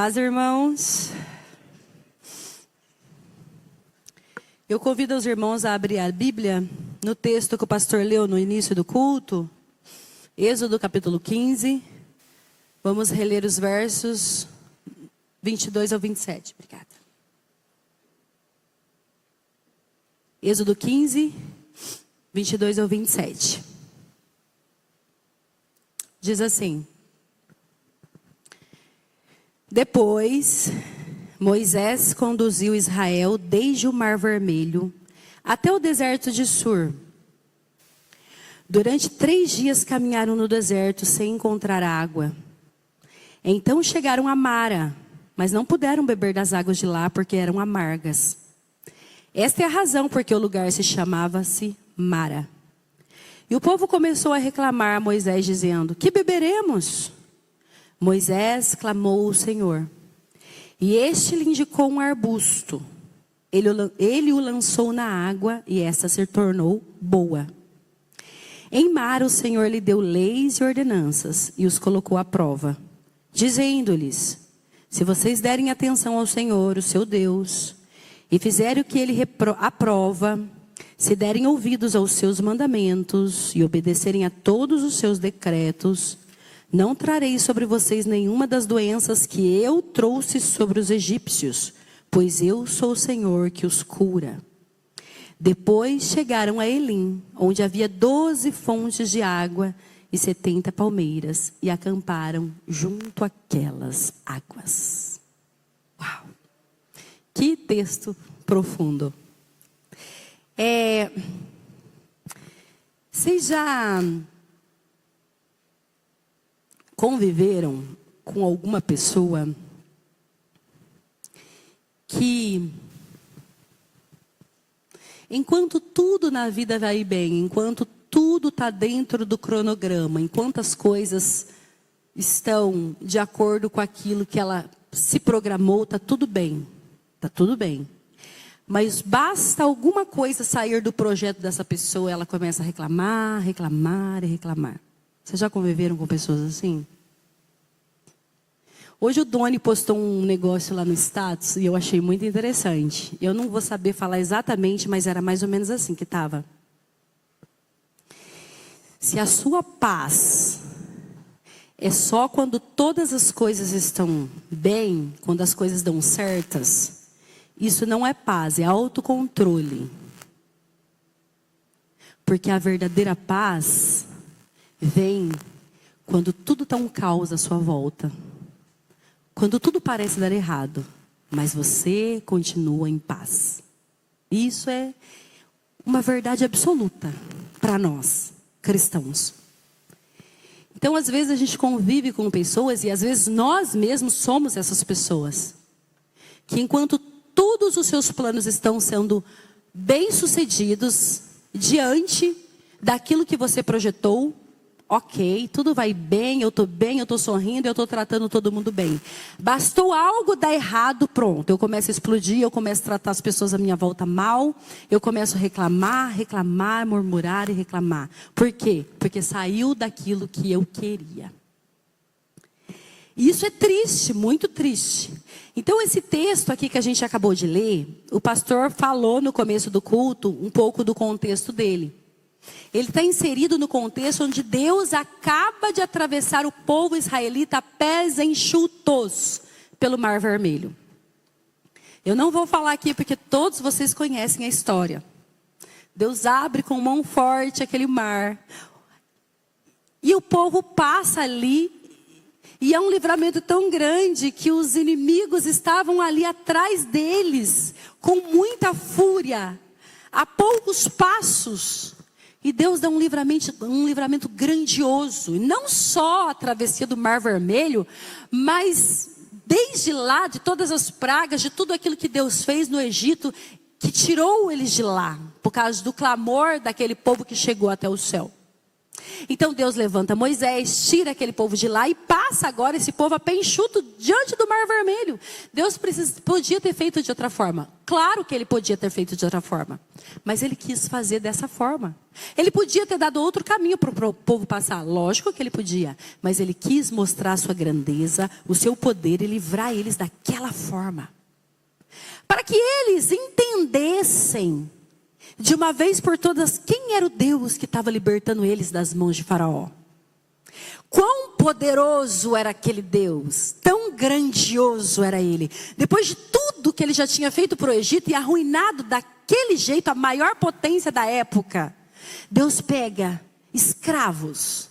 Paz, irmãos. Eu convido os irmãos a abrir a Bíblia no texto que o pastor leu no início do culto, Êxodo capítulo 15. Vamos reler os versos 22 ao 27. Obrigada. Êxodo 15, 22 ao 27. Diz assim: Depois, Moisés conduziu Israel desde o Mar Vermelho até o deserto de Sur. Durante 3 dias caminharam no deserto sem encontrar água. Então chegaram a Mara, mas não puderam beber das águas de lá porque eram amargas. Esta é a razão porque o lugar se chamava-se Mara. E o povo começou a reclamar a Moisés, dizendo: Que beberemos? Moisés clamou ao Senhor, e este lhe indicou um arbusto. Ele o lançou na água, e esta se tornou boa. Em Mara o Senhor lhe deu leis e ordenanças, e os colocou à prova, dizendo-lhes: Se vocês derem atenção ao Senhor, o seu Deus, e fizerem o que ele aprova, se derem ouvidos aos seus mandamentos, e obedecerem a todos os seus decretos, não trarei sobre vocês nenhuma das doenças que eu trouxe sobre os egípcios, pois eu sou o Senhor que os cura. Depois chegaram a Elim, onde havia 12 fontes de água e 70 palmeiras, e acamparam junto àquelas águas. Uau! Que texto profundo. Vocês já conviveram com alguma pessoa que, enquanto tudo na vida vai bem, enquanto tudo está dentro do cronograma, enquanto as coisas estão de acordo com aquilo que ela se programou, está tudo bem, está tudo bem. Mas basta alguma coisa sair do projeto dessa pessoa, ela começa a reclamar, reclamar e reclamar. Vocês já conviveram com pessoas assim? Hoje o Doni postou um negócio lá no status e eu achei muito interessante. Eu não vou saber falar exatamente, mas era mais ou menos assim que estava. Se a sua paz é só quando todas as coisas estão bem, quando as coisas dão certas, isso não é paz, é autocontrole. Porque a verdadeira paz vem quando tudo está um caos à sua volta. Quando tudo parece dar errado, mas você continua em paz. Isso é uma verdade absoluta para nós, cristãos. Então, às vezes a gente convive com pessoas e às vezes nós mesmos somos essas pessoas. Que enquanto todos os seus planos estão sendo bem-sucedidos diante daquilo que você projetou, ok, tudo vai bem, eu estou sorrindo, eu estou tratando todo mundo bem. Bastou algo dar errado, pronto, eu começo a explodir, eu começo a tratar as pessoas à minha volta mal, eu começo a reclamar, murmurar e reclamar. Por quê? Porque saiu daquilo que eu queria. E isso é triste, muito triste. Então esse texto aqui que a gente acabou de ler, o pastor falou no começo do culto um pouco do contexto dele. Ele está inserido no contexto onde Deus acaba de atravessar o povo israelita a pés enxutos pelo Mar Vermelho. Eu não vou falar aqui porque todos vocês conhecem a história. Deus abre com mão forte aquele mar. E o povo passa ali. E é um livramento tão grande que os inimigos estavam ali atrás deles, com muita fúria, a poucos passos. E Deus dá um livramento grandioso. E não só a travessia do Mar Vermelho, mas desde lá, de todas as pragas, de tudo aquilo que Deus fez no Egito, que tirou eles de lá, por causa do clamor daquele povo que chegou até o céu. Então Deus levanta Moisés, tira aquele povo de lá e passa agora esse povo a pé enxuto diante do Mar Vermelho. Deus podia ter feito de outra forma. Claro que ele podia ter feito de outra forma. Mas ele quis fazer dessa forma. Ele podia ter dado outro caminho para o povo passar. Lógico que ele podia. Mas ele quis mostrar a sua grandeza, o seu poder e livrar eles daquela forma. Para que eles entendessem de uma vez por todas quem era o Deus que estava libertando eles das mãos de Faraó. Quão poderoso era aquele Deus, tão grandioso era ele. Depois de tudo que ele já tinha feito para o Egito e arruinado daquele jeito a maior potência da época, Deus pega escravos.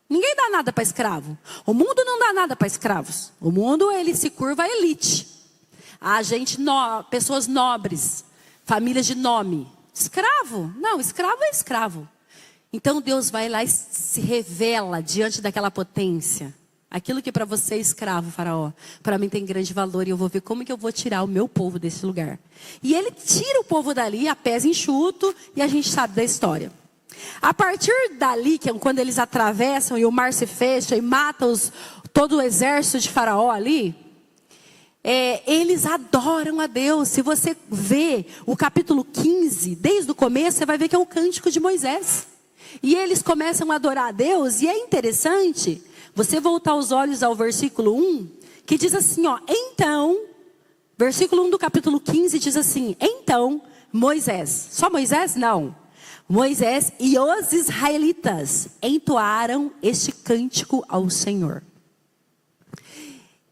Ninguém dá nada para escravo. O mundo não dá nada para escravos. O mundo, ele se curva à elite. A gente, pessoas nobres, famílias de nome. Escravo? Não, escravo é escravo. Então Deus vai lá e se revela diante daquela potência. Aquilo que para você é escravo, Faraó, para mim tem grande valor e eu vou ver como que eu vou tirar o meu povo desse lugar. E ele tira o povo dali a pés enxuto e a gente sabe da história. A partir dali, que é quando eles atravessam e o mar se fecha e mata todo o exército de Faraó ali, eles adoram a Deus. Se você vê o capítulo 15, desde o começo, você vai ver que é o cântico de Moisés. E eles começam a adorar a Deus, e é interessante você voltar os olhos ao versículo 1, que diz assim, então, versículo 1 do capítulo 15 diz assim, então Moisés, só Moisés? Não. Moisés e os israelitas entoaram este cântico ao Senhor.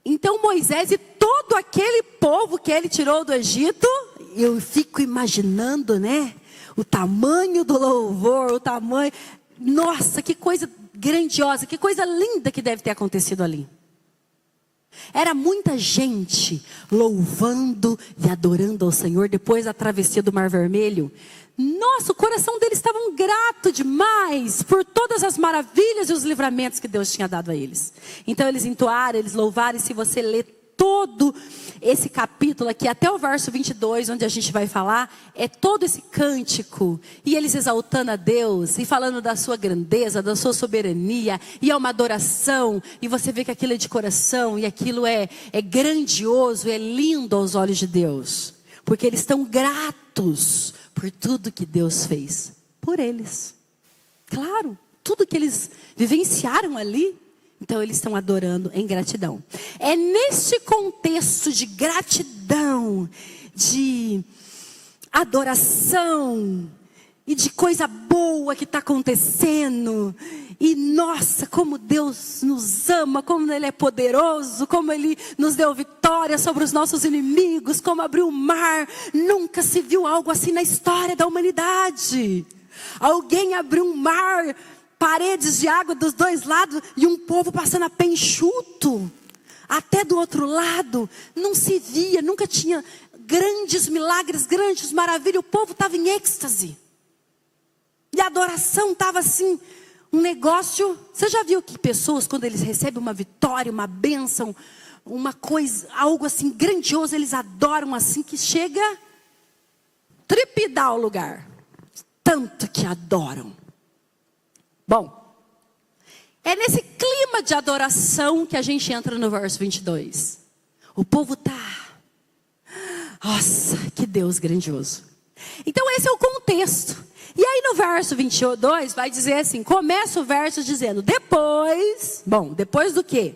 Então Moisés e todo aquele povo que ele tirou do Egito, eu fico imaginando, né? O tamanho do louvor, o tamanho... Nossa, que coisa grandiosa, que coisa linda que deve ter acontecido ali. Era muita gente louvando e adorando ao Senhor depois da travessia do Mar Vermelho. Nossa, o coração deles estava grato demais por todas as maravilhas e os livramentos que Deus tinha dado a eles. Então eles entoaram, eles louvaram, e se você ler todo esse capítulo aqui, até o verso 22, onde a gente vai falar, é todo esse cântico, e eles exaltando a Deus, e falando da sua grandeza, da sua soberania, e é uma adoração, e você vê que aquilo é de coração, e aquilo é grandioso, é lindo aos olhos de Deus, porque eles estão gratos por tudo que Deus fez por eles. Claro, tudo que eles vivenciaram ali, então eles estão adorando em gratidão. É nesse contexto de gratidão, de adoração e de coisa boa que está acontecendo. E nossa, como Deus nos ama, como Ele é poderoso, como Ele nos deu vitória sobre os nossos inimigos, como abriu o mar. Nunca se viu algo assim na história da humanidade. Alguém abriu um mar, paredes de água dos dois lados e um povo passando a pé enxuto. Até do outro lado, não se via, nunca tinha grandes milagres, grandes maravilhas. O povo estava em êxtase. E a adoração estava assim, um negócio. Você já viu que pessoas, quando eles recebem uma vitória, uma bênção, uma coisa, algo assim grandioso, eles adoram assim que chega a trepidar o lugar. Tanto que adoram. Bom, é nesse clima de adoração que a gente entra no verso 22. O povo está... Nossa, que Deus grandioso. Então esse é o contexto. E aí no verso 22 vai dizer assim, começa o verso dizendo, depois do quê?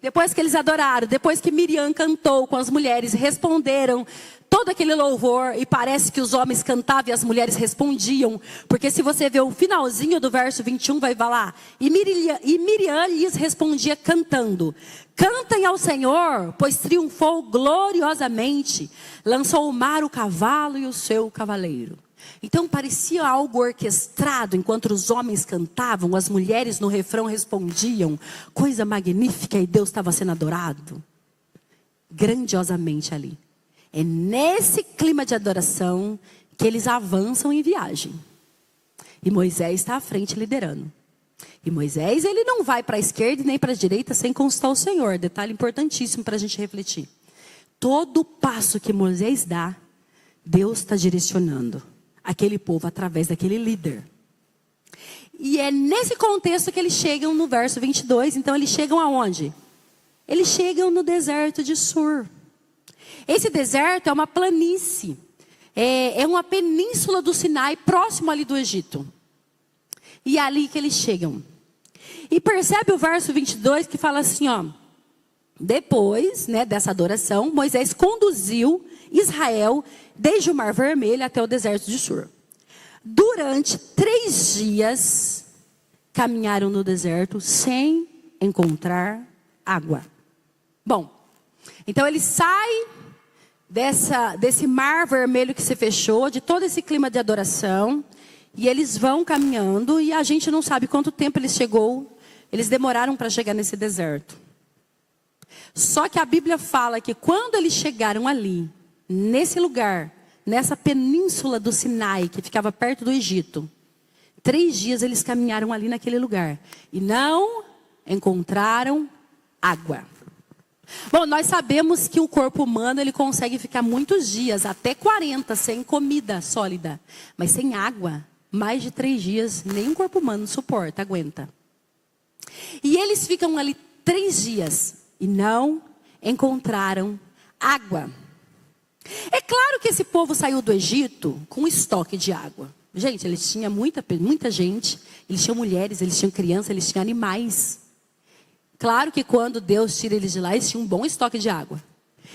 Depois que eles adoraram, depois que Miriam cantou com as mulheres, responderam todo aquele louvor, e parece que os homens cantavam e as mulheres respondiam, porque se você ver o finalzinho do verso 21, vai falar, e Miriam lhes respondia cantando, cantem ao Senhor, pois triunfou gloriosamente, lançou o mar o cavalo e o seu cavaleiro. Então parecia algo orquestrado, enquanto os homens cantavam, as mulheres no refrão respondiam, coisa magnífica, e Deus estava sendo adorado, grandiosamente ali. É nesse clima de adoração que eles avançam em viagem. E Moisés está à frente liderando. E Moisés, ele não vai para a esquerda nem para a direita sem consultar o Senhor. Detalhe importantíssimo para a gente refletir. Todo passo que Moisés dá, Deus está direcionando aquele povo através daquele líder. E é nesse contexto que eles chegam no verso 22. Então eles chegam aonde? Eles chegam no deserto de Sur. Esse deserto é uma planície. É uma península do Sinai, próximo ali do Egito. E é ali que eles chegam. E percebe o verso 22 que fala assim, ó. Depois, né, dessa adoração, Moisés conduziu Israel desde o Mar Vermelho até o deserto de Sur. Durante 3 dias, caminharam no deserto sem encontrar água. Bom, então ele sai desse mar vermelho que se fechou, de todo esse clima de adoração, e eles vão caminhando, e a gente não sabe quanto tempo eles demoraram para chegar nesse deserto. Só que a Bíblia fala que quando eles chegaram ali, nesse lugar, nessa península do Sinai, que ficava perto do Egito, 3 dias eles caminharam ali naquele lugar, e não encontraram água. Bom, nós sabemos que o corpo humano ele consegue ficar muitos dias, até 40, sem comida sólida. Mas sem água, mais de 3 dias, nenhum corpo humano suporta, aguenta. E eles ficam ali 3 dias e não encontraram água. É claro que esse povo saiu do Egito com um estoque de água. Gente, eles tinham muita gente, eles tinham mulheres, eles tinham crianças, eles tinham animais. Claro que quando Deus tira eles de lá, eles tinham um bom estoque de água.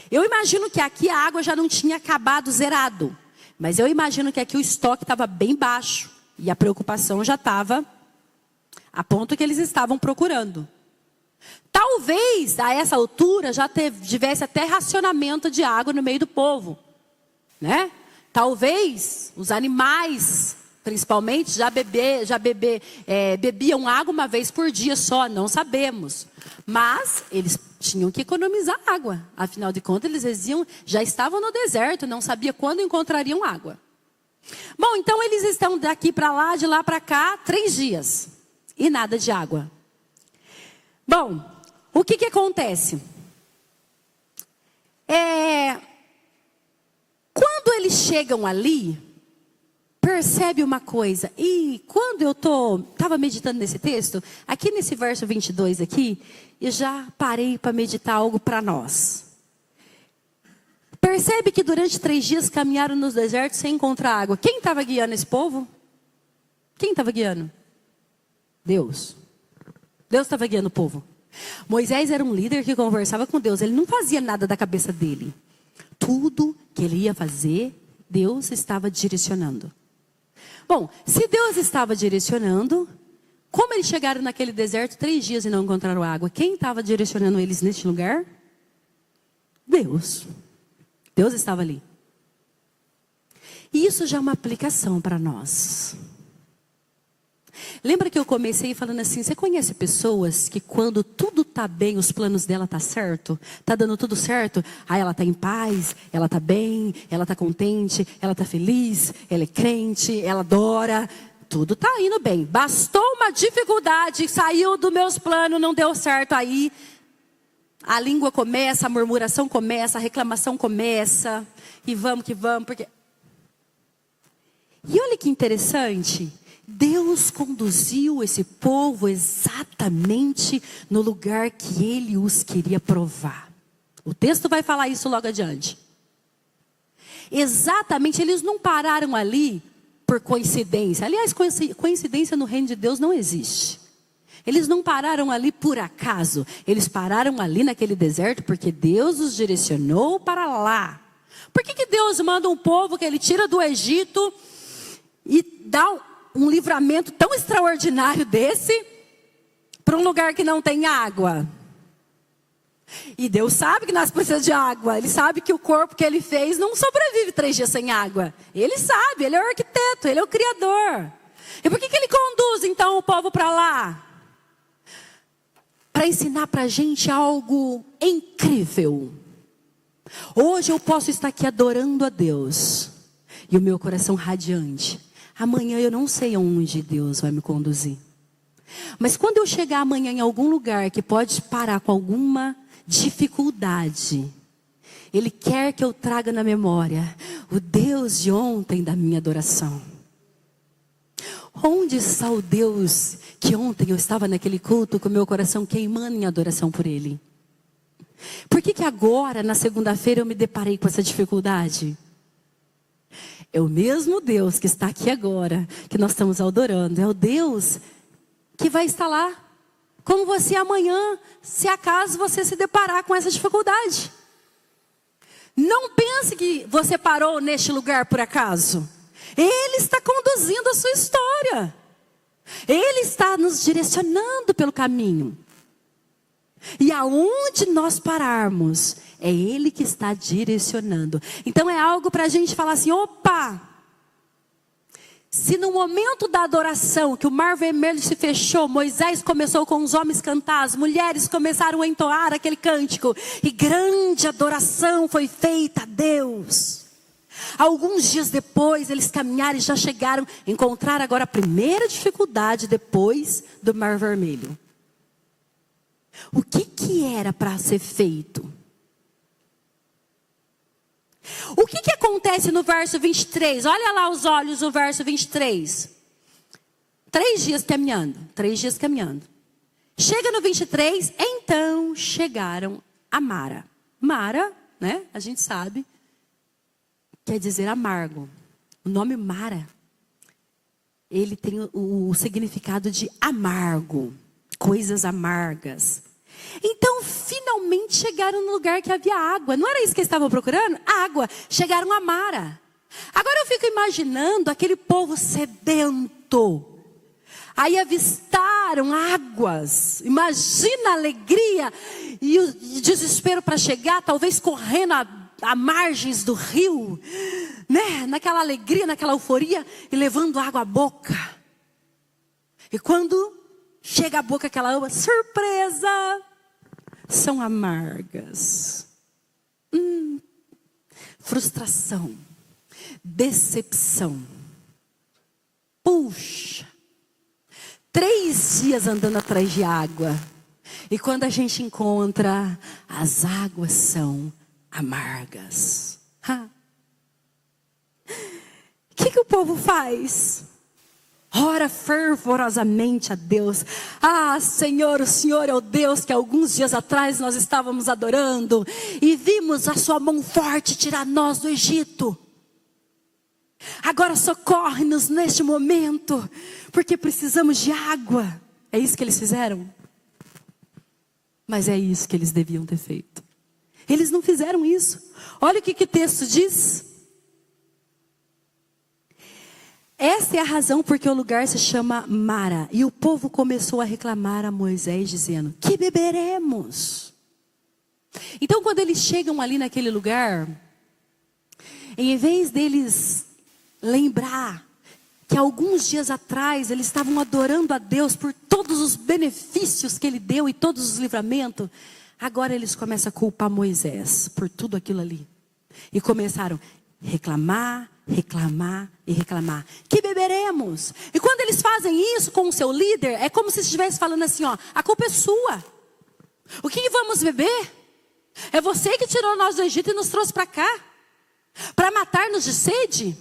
Eu imagino que aqui a água já não tinha acabado, zerado. Mas eu imagino que aqui o estoque estava bem baixo. E a preocupação já estava a ponto que eles estavam procurando. Talvez, a essa altura, já tivesse até racionamento de água no meio do povo. Né? Talvez os animais, principalmente, bebiam água uma vez por dia só, não sabemos. Mas eles tinham que economizar água. Afinal de contas, já estavam no deserto, não sabia quando encontrariam água. Bom, então eles estão daqui para lá, de lá para cá, 3 dias. E nada de água. Bom, o que acontece? Quando eles chegam ali, percebe uma coisa. E quando eu estava meditando nesse texto, aqui nesse verso 22 aqui, eu já parei para meditar algo para nós. Percebe que durante 3 dias caminharam no deserto sem encontrar água. Quem estava guiando esse povo? Quem estava guiando? Deus. Deus estava guiando o povo. Moisés era um líder que conversava com Deus. Ele não fazia nada da cabeça dele. Tudo que ele ia fazer, Deus estava direcionando. Bom, se Deus estava direcionando, como eles chegaram naquele deserto 3 dias e não encontraram água? Quem estava direcionando eles neste lugar? Deus. Deus estava ali. E isso já é uma aplicação para nós. Lembra que eu comecei falando assim, você conhece pessoas que quando tudo está bem, os planos dela estão certo? Está dando tudo certo? Aí ela está em paz, ela está bem, ela está contente, ela está feliz, ela é crente, ela adora. Tudo está indo bem. Bastou uma dificuldade, saiu dos meus planos, não deu certo aí. A língua começa, a murmuração começa, a reclamação começa. E vamos que vamos, porque... E olha que interessante... Deus conduziu esse povo exatamente no lugar que Ele os queria provar. O texto vai falar isso logo adiante. Exatamente, eles não pararam ali por coincidência. Aliás, coincidência no reino de Deus não existe. Eles não pararam ali por acaso. Eles pararam ali naquele deserto porque Deus os direcionou para lá. Por que Deus manda um povo que Ele tira do Egito e dá um livramento tão extraordinário desse para um lugar que não tem água? E Deus sabe que nós precisamos de água. Ele sabe que o corpo que Ele fez não sobrevive 3 dias sem água. Ele sabe, Ele é o arquiteto, Ele é o criador. E por que Ele conduz então o povo para lá? Para ensinar para a gente algo incrível. Hoje eu posso estar aqui adorando a Deus e o meu coração radiante. Amanhã eu não sei aonde Deus vai me conduzir. Mas quando eu chegar amanhã em algum lugar que pode parar com alguma dificuldade, Ele quer que eu traga na memória o Deus de ontem da minha adoração. Onde está o Deus que ontem eu estava naquele culto com meu coração queimando em adoração por Ele? Por que agora, na segunda-feira, eu me deparei com essa dificuldade? É o mesmo Deus que está aqui agora, que nós estamos adorando. É o Deus que vai estar lá com você amanhã, se acaso você se deparar com essa dificuldade. Não pense que você parou neste lugar por acaso. Ele está conduzindo a sua história. Ele está nos direcionando pelo caminho. E aonde nós pararmos, é Ele que está direcionando. Então é algo para a gente falar assim, opa! Se no momento da adoração, que o mar vermelho se fechou, Moisés começou com os homens cantar, as mulheres começaram a entoar aquele cântico, e grande adoração foi feita a Deus. Alguns dias depois, eles caminharam e já chegaram, encontraram agora a primeira dificuldade depois do mar vermelho. O que era para ser feito? O que acontece no verso 23? Olha lá os olhos no verso 23. 3 dias caminhando. Chega no 23, então chegaram a Mara. Mara, né? A gente sabe, quer dizer amargo. O nome Mara, ele tem o significado de amargo, coisas amargas. Então, finalmente chegaram no lugar que havia água. Não era isso que eles estavam procurando? Água. Chegaram a Mara. Agora eu fico imaginando aquele povo sedento. Aí avistaram águas. Imagina a alegria e o desespero para chegar, talvez correndo a margens do rio, né? Naquela alegria, naquela euforia, e levando água à boca. E quando chega à boca aquela água, surpresa! São amargas. Frustração. Decepção. Puxa. 3 dias andando atrás de água. E quando a gente encontra, as águas são amargas. O que o povo faz? Ora fervorosamente a Deus. Ah, Senhor, o Senhor é o Deus que alguns dias atrás nós estávamos adorando. E vimos a sua mão forte tirar nós do Egito. Agora socorre-nos neste momento. Porque precisamos de água. É isso que eles fizeram? Mas é isso que eles deviam ter feito. Eles não fizeram isso. Olha o que o texto diz. Essa é a razão porque o lugar se chama Mara. E o povo começou a reclamar a Moisés, dizendo, que beberemos? Então, quando eles chegam ali naquele lugar, em vez deles lembrar que alguns dias atrás eles estavam adorando a Deus por todos os benefícios que Ele deu e todos os livramentos, agora eles começam a culpar Moisés por tudo aquilo ali. E começaram a reclamar. Que beberemos? E quando eles fazem isso com o seu líder, é como se estivesse falando assim, ó, a culpa é sua. O que vamos beber? É você que tirou nós do Egito e nos trouxe para cá. Para matar-nos de sede?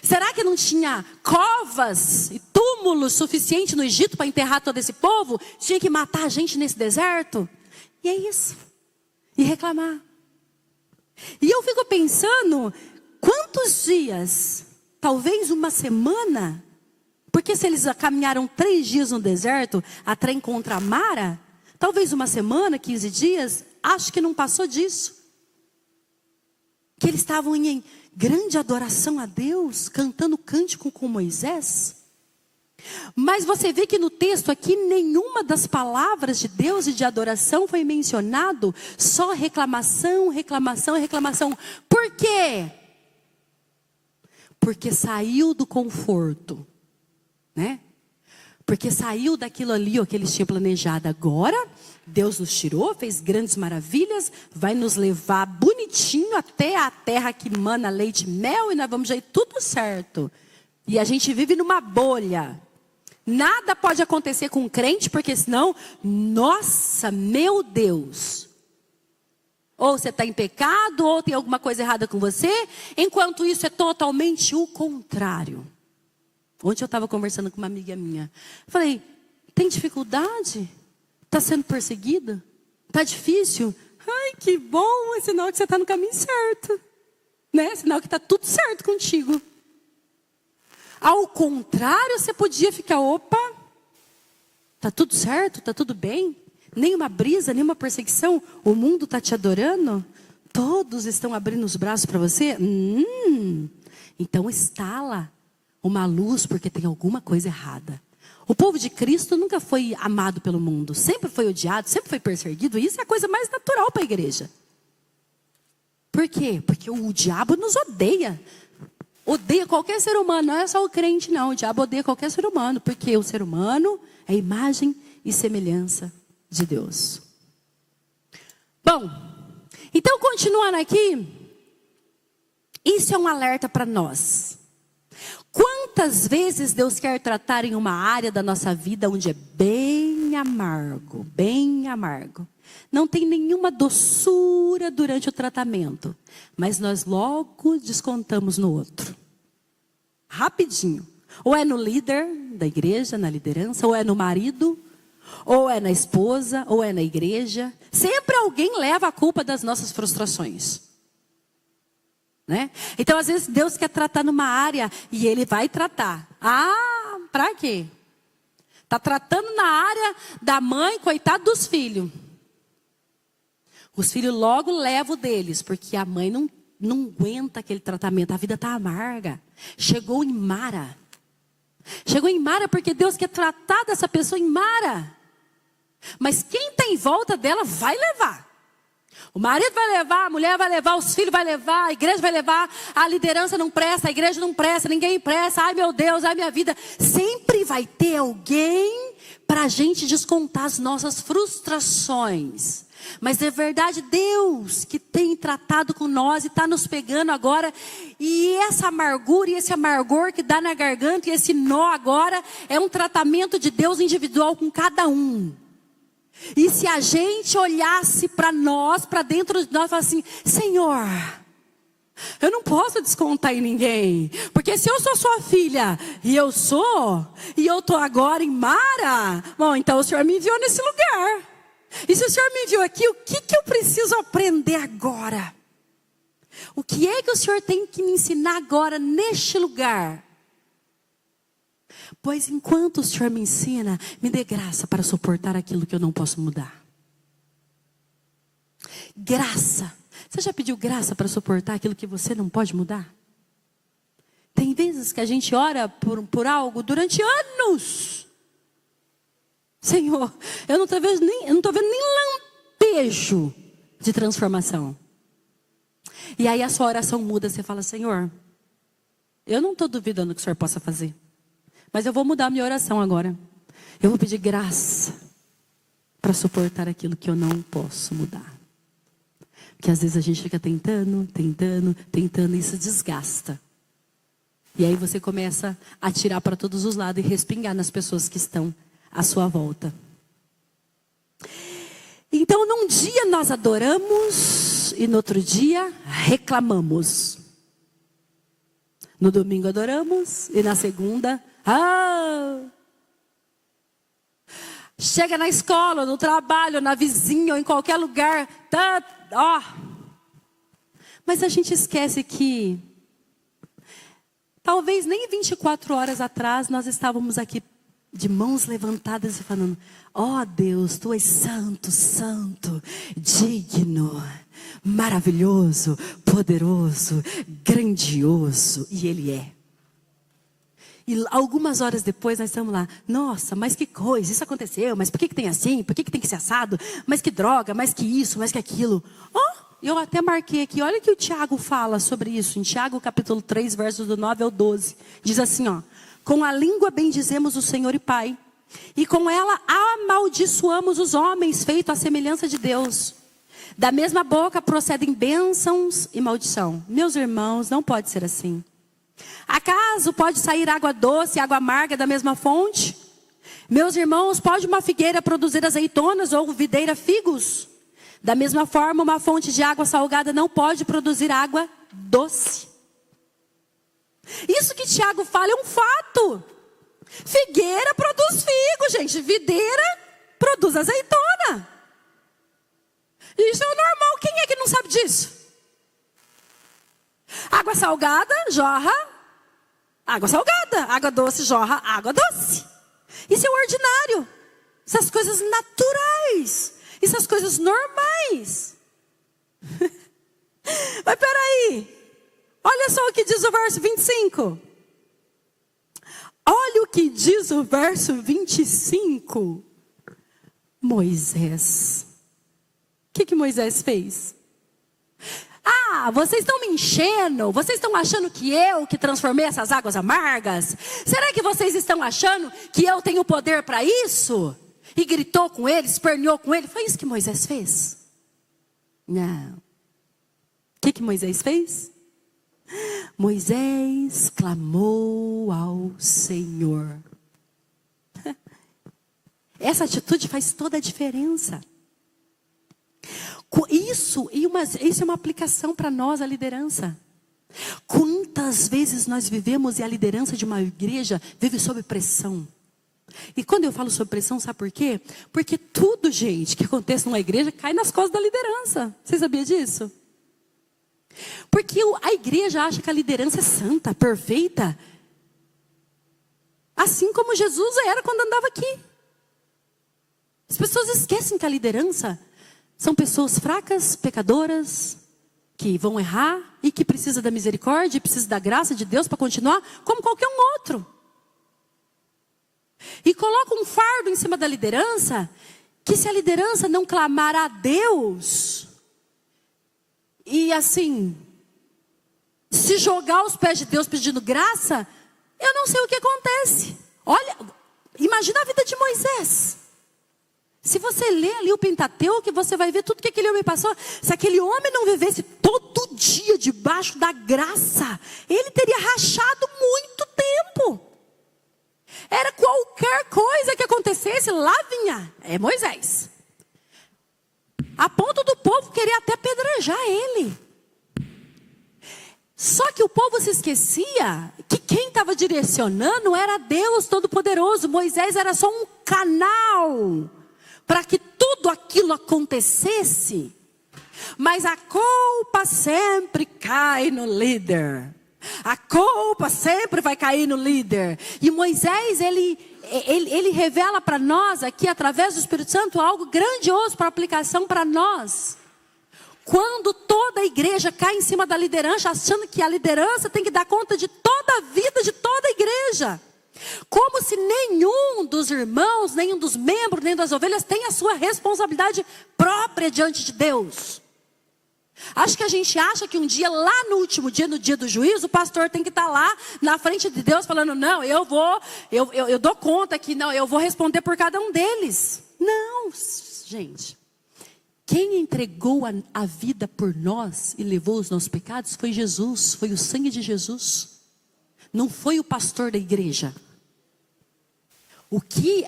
Será que não tinha covas e túmulos suficientes no Egito para enterrar todo esse povo? Tinha que matar a gente nesse deserto? E é isso. E reclamar. E eu fico pensando, quantos dias, talvez uma semana, porque se eles caminharam 3 dias no deserto até encontrar Mara, talvez uma semana, 15 dias, acho que não passou disso. Que eles estavam em grande adoração a Deus, cantando cântico com Moisés. Mas você vê que no texto aqui, nenhuma das palavras de Deus e de adoração foi mencionado, só reclamação. Por quê? Porque saiu do conforto, né? Porque saiu daquilo ali, o que eles tinham planejado. Agora, Deus nos tirou, fez grandes maravilhas, vai nos levar bonitinho até a terra que mana leite e mel, e nós vamos aí tudo certo. E a gente vive numa bolha. Nada pode acontecer com um crente, porque senão, nossa, meu Deus. Ou você está em pecado, ou tem alguma coisa errada com você. Enquanto isso é totalmente o contrário. Ontem eu estava conversando com uma amiga minha. Falei, tem dificuldade? Está sendo perseguida? Está difícil? Ai, que bom, é sinal que você está no caminho certo. Né? Sinal que está tudo certo contigo. Ao contrário, você podia ficar, opa, está tudo certo, está tudo bem? Nenhuma brisa, nenhuma perseguição, o mundo está te adorando? Todos estão abrindo os braços para você? Então estala uma luz, porque tem alguma coisa errada. O povo de Cristo nunca foi amado pelo mundo. Sempre foi odiado, sempre foi perseguido. Isso é a coisa mais natural para a igreja. Por quê? Porque o diabo nos odeia. Odeia qualquer ser humano. Não é só o crente, não. O diabo odeia qualquer ser humano. Porque o ser humano é imagem e semelhança de Deus. Bom, então continuando aqui. Isso é um alerta para nós. Quantas vezes Deus quer tratar em uma área da nossa vida onde é bem amargo, bem amargo. Não tem nenhuma doçura durante o tratamento, mas nós logo descontamos no outro. Rapidinho. Ou é no líder da igreja, na liderança, ou é no marido, ou é na esposa, ou é na igreja. Sempre alguém leva a culpa das nossas frustrações. Né? Então, às vezes, Deus quer tratar numa área e Ele vai tratar. Ah, pra quê? Está tratando na área da mãe, coitado dos filhos. Os filhos logo levam o deles, porque a mãe não aguenta aquele tratamento. A vida está amarga. Chegou em Mara. Chegou em Mara porque Deus quer tratar dessa pessoa em Mara. Mas quem está em volta dela vai levar. O marido vai levar, a mulher vai levar, os filhos vai levar, a igreja vai levar, a liderança não presta, a igreja não presta, ninguém presta, ai meu Deus, ai minha vida. Sempre vai ter alguém para a gente descontar as nossas frustrações. Mas é verdade, Deus que tem tratado com nós e está nos pegando agora. E essa amargura e esse amargor que dá na garganta e esse nó agora é um tratamento de Deus individual com cada um. E se a gente olhasse para nós, para dentro de nós, e falasse assim, Senhor, eu não posso descontar em ninguém. Porque se eu sou sua filha, e eu estou agora em Mara, bom, então o Senhor me enviou nesse lugar. E se o Senhor me enviou aqui, o que eu preciso aprender agora? O que é que o Senhor tem que me ensinar agora neste lugar? Pois enquanto o Senhor me ensina, me dê graça para suportar aquilo que eu não posso mudar. Graça. Você já pediu graça para suportar aquilo que você não pode mudar? Tem vezes que a gente ora por algo durante anos. Senhor, eu não estou vendo nem lampejo de transformação. E aí a sua oração muda, você fala, Senhor, eu não estou duvidando que o Senhor possa fazer. Mas eu vou mudar a minha oração agora. Eu vou pedir graça para suportar aquilo que eu não posso mudar. Porque às vezes a gente fica tentando, e isso desgasta. E aí você começa a atirar para todos os lados e respingar nas pessoas que estão à sua volta. Então num dia nós adoramos e no outro dia reclamamos. No domingo adoramos e na segunda... Chega na escola, no trabalho, na vizinha ou em qualquer lugar. Mas a gente esquece que talvez nem 24 horas atrás nós estávamos aqui de mãos levantadas e falando, ó Deus, Tu és santo, santo, digno, maravilhoso, poderoso, grandioso. E Ele é. E algumas horas depois nós estamos lá, nossa, mas que coisa, isso aconteceu, mas por que tem assim, por que tem que ser assado, mas que droga, mas que isso, mas que aquilo. Eu até marquei aqui, olha o que o Tiago fala sobre isso, em Tiago capítulo 3, versos do 9 ao 12. Diz assim, com a língua bendizemos o Senhor e Pai, e com ela amaldiçoamos os homens, feito à semelhança de Deus. Da mesma boca procedem bênçãos e maldição. Meus irmãos, não pode ser assim. Acaso pode sair água doce e água amarga da mesma fonte? Meus irmãos, pode uma figueira produzir azeitonas ou videira figos? Da mesma forma, uma fonte de água salgada não pode produzir água doce. Isso que Tiago fala é um fato. Figueira produz figo, gente. Videira produz azeitona. Isso é o normal. Quem é que não sabe disso? Água salgada jorra água salgada. Água doce jorra água doce. Isso é o ordinário. Essas coisas naturais. Essas coisas normais. Mas peraí. Olha só o que diz o verso 25. Olha o que diz o verso 25. Moisés. O que Moisés fez? Ah, vocês estão me enchendo? Vocês estão achando que eu que transformei essas águas amargas? Será que vocês estão achando que eu tenho poder para isso? E gritou com ele, esperneou com ele. Foi isso que Moisés fez? Não. O que Moisés fez? Moisés clamou ao Senhor. Essa atitude faz toda a diferença. Isso é uma aplicação para nós, a liderança. Quantas vezes nós vivemos e a liderança de uma igreja vive sob pressão? E quando eu falo sob pressão, sabe por quê? Porque tudo, gente, que acontece numa igreja cai nas costas da liderança. Você sabia disso? Porque a igreja acha que a liderança é santa, perfeita. Assim como Jesus era quando andava aqui. As pessoas esquecem que a liderança são pessoas fracas, pecadoras, que vão errar e que precisam da misericórdia, precisa da graça de Deus para continuar, como qualquer um outro. E coloca um fardo em cima da liderança, que se a liderança não clamar a Deus, e assim, se jogar aos pés de Deus pedindo graça, eu não sei o que acontece. Olha, imagina a vida de Moisés. Se você ler ali o Pentateuco, você vai ver tudo que aquele homem passou. Se aquele homem não vivesse todo dia debaixo da graça, ele teria rachado muito tempo. Era qualquer coisa que acontecesse, lá vinha. É Moisés. A ponto do povo querer até apedrejar ele. Só que o povo se esquecia que quem estava direcionando era Deus Todo-Poderoso. Moisés era só um canal para que tudo aquilo acontecesse. Mas a culpa sempre cai no líder. A culpa sempre vai cair no líder. E Moisés, ele revela para nós aqui, através do Espírito Santo, algo grandioso para aplicação para nós. Quando toda a igreja cai em cima da liderança, achando que a liderança tem que dar conta de toda a vida de toda a igreja. Como se nenhum dos irmãos, nenhum dos membros, nem das ovelhas tem a sua responsabilidade própria diante de Deus. Acho que a gente acha que um dia, lá no último dia, no dia do juízo, o pastor tem que estar lá na frente de Deus falando, não, eu dou conta aqui, não, eu vou responder por cada um deles. Não, gente. Quem entregou a vida por nós e levou os nossos pecados foi Jesus, foi o sangue de Jesus. Não foi o pastor da igreja.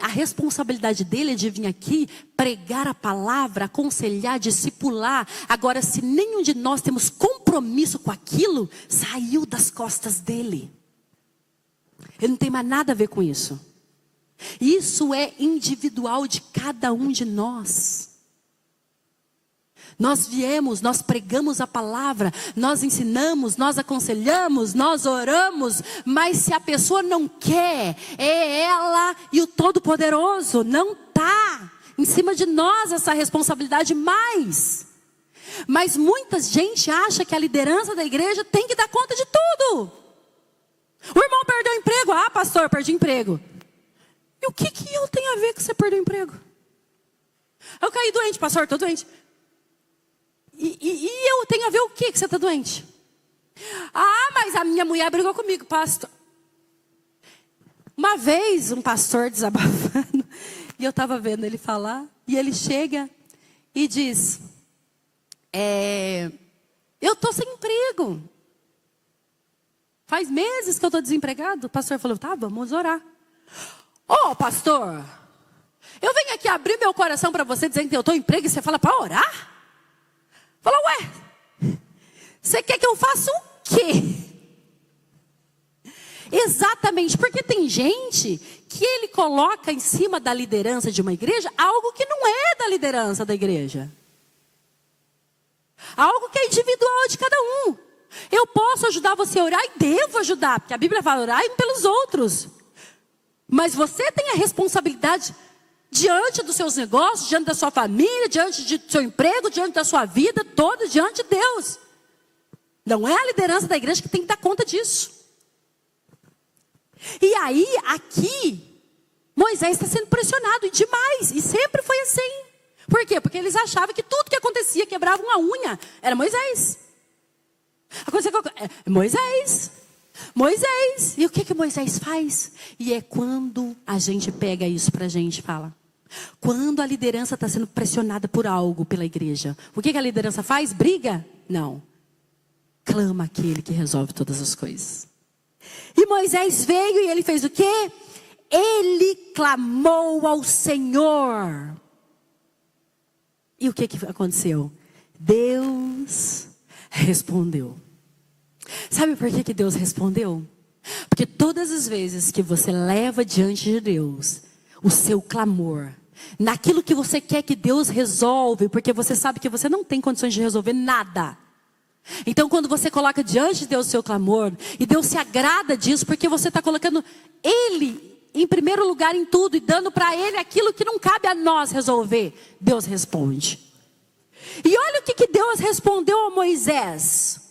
A responsabilidade dele é de vir aqui, pregar a palavra, aconselhar, discipular. Agora, se nenhum de nós temos compromisso com aquilo, saiu das costas dele. Ele não tem mais nada a ver com isso. Isso é individual de cada um de nós. Nós viemos, nós pregamos a palavra, nós ensinamos, nós aconselhamos, nós oramos, mas se a pessoa não quer, é ela e o Todo-Poderoso, não está em cima de nós essa responsabilidade mais. Mas muita gente acha que a liderança da igreja tem que dar conta de tudo. O irmão perdeu o emprego, ah pastor, perdi emprego. E o que eu tenho a ver com você perder o emprego? Eu caí doente, pastor, estou doente. E eu tenho a ver o que você está doente? Ah, mas a minha mulher brigou comigo, pastor. Uma vez, um pastor desabafando, e eu estava vendo ele falar, e ele chega e diz, eu estou sem emprego. Faz meses que eu estou desempregado. O pastor falou, tá, vamos orar. Ô, pastor, eu venho aqui abrir meu coração para você, dizendo que eu estou em emprego, e você fala para orar? Fala, ué, você quer que eu faça o quê? Exatamente, porque tem gente que ele coloca em cima da liderança de uma igreja algo que não é da liderança da igreja. Algo que é individual de cada um. Eu posso ajudar você a orar e devo ajudar, porque a Bíblia fala orar pelos outros. Mas você tem a responsabilidade diante dos seus negócios, diante da sua família, diante do seu emprego, diante da sua vida toda, diante de Deus. Não é a liderança da igreja que tem que dar conta disso. E aí, aqui, Moisés está sendo pressionado e demais. E sempre foi assim. Por quê? Porque eles achavam que tudo que acontecia, quebrava uma unha, era Moisés. Moisés. Moisés. E o que Moisés faz? E é quando a gente pega isso pra gente e fala. Quando a liderança está sendo pressionada por algo pela igreja, o que a liderança faz? Briga? Não. Clama aquele que resolve todas as coisas. E Moisés veio e ele fez o quê? Ele clamou ao Senhor. E o que aconteceu? Deus respondeu. Sabe por que Deus respondeu? Porque todas as vezes que você leva diante de Deus o seu clamor, naquilo que você quer que Deus resolve, porque você sabe que você não tem condições de resolver nada. Então quando você coloca diante de Deus o seu clamor, e Deus se agrada disso, porque você está colocando Ele em primeiro lugar em tudo, e dando para Ele aquilo que não cabe a nós resolver, Deus responde. E olha o que Deus respondeu a Moisés.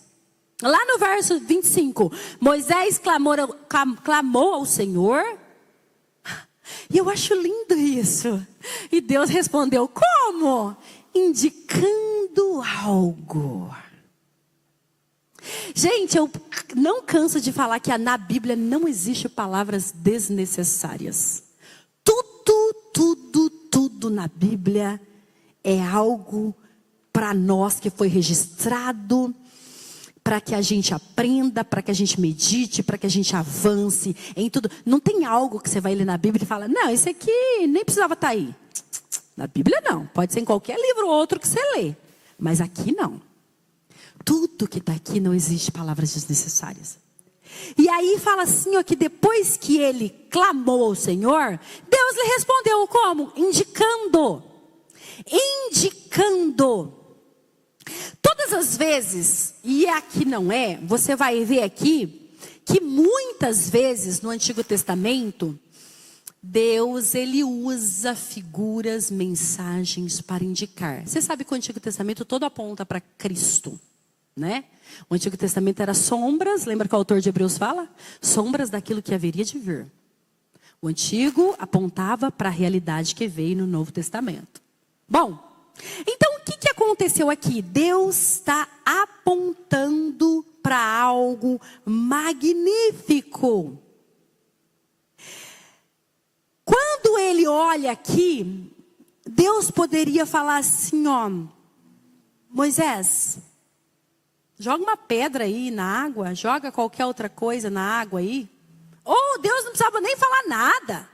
Lá no verso 25, Moisés clamou ao Senhor. E eu acho lindo isso. E Deus respondeu, como? Indicando algo. Gente, eu não canso de falar que na Bíblia não existe palavras desnecessárias. Tudo na Bíblia é algo para nós que foi registrado, para que a gente aprenda, para que a gente medite, para que a gente avance em tudo. Não tem algo que você vai ler na Bíblia e fala, não, esse aqui nem precisava estar aí. Na Bíblia não, pode ser em qualquer livro ou outro que você lê, mas aqui não. Tudo que está aqui não existe palavras desnecessárias. E aí fala assim, ó, que depois que ele clamou ao Senhor, Deus lhe respondeu como? Indicando. Todas as vezes, e aqui não é, você vai ver aqui, que muitas vezes no Antigo Testamento, Deus, ele usa figuras, mensagens para indicar. Você sabe que o Antigo Testamento todo aponta para Cristo, né? O Antigo Testamento era sombras, lembra que o autor de Hebreus fala? Sombras daquilo que haveria de vir. O Antigo apontava para a realidade que veio no Novo Testamento. Bom, então o que aconteceu aqui? Deus está apontando para algo magnífico. Quando ele olha aqui, Deus poderia falar assim, ó, Moisés, joga uma pedra aí na água, joga qualquer outra coisa na água aí. Ou Deus não precisava nem falar nada.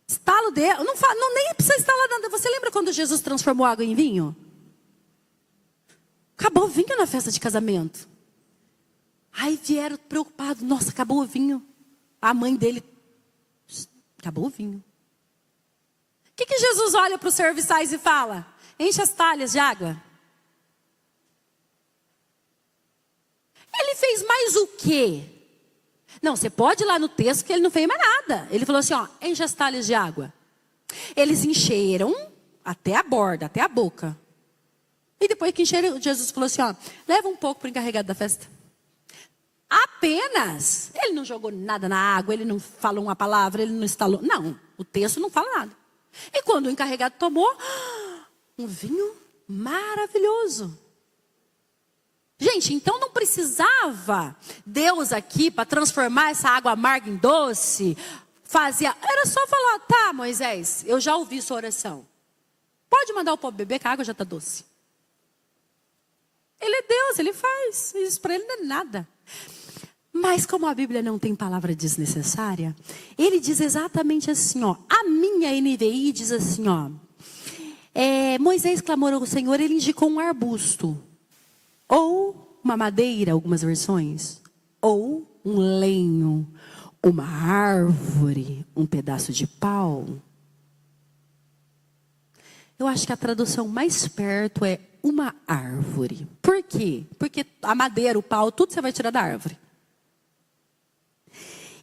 Estala o dedo, nem precisa estalar nada. Você lembra quando Jesus transformou água em vinho? Acabou o vinho na festa de casamento. Aí vieram preocupados, nossa, acabou o vinho. A mãe dele, acabou o vinho. O que Jesus olha para os serviçais e fala? Enche as talhas de água. Ele fez mais o quê? Não, você pode ir lá no texto que ele não fez mais nada. Ele falou assim, ó, enche as talhas de água. Eles encheram até a borda, até a boca. E depois que encheram, Jesus falou assim, ó, leva um pouco para o encarregado da festa. Apenas. Ele não jogou nada na água, ele não falou uma palavra, ele não estalou. Não, o texto não fala nada. E quando o encarregado tomou, um vinho maravilhoso. Gente, então não precisava Deus aqui para transformar essa água amarga em doce. Era só falar, tá, Moisés, eu já ouvi sua oração. Pode mandar o povo beber que a água já está doce. Ele é Deus, ele faz. Isso para ele não é nada. Mas como a Bíblia não tem palavra desnecessária, ele diz exatamente assim, ó. A minha NVI diz assim, ó. Moisés clamou ao Senhor, ele indicou um arbusto. Ou uma madeira, algumas versões. Ou um lenho, uma árvore, um pedaço de pau? Eu acho que a tradução mais perto é uma árvore. Por quê? Porque a madeira, o pau, tudo você vai tirar da árvore.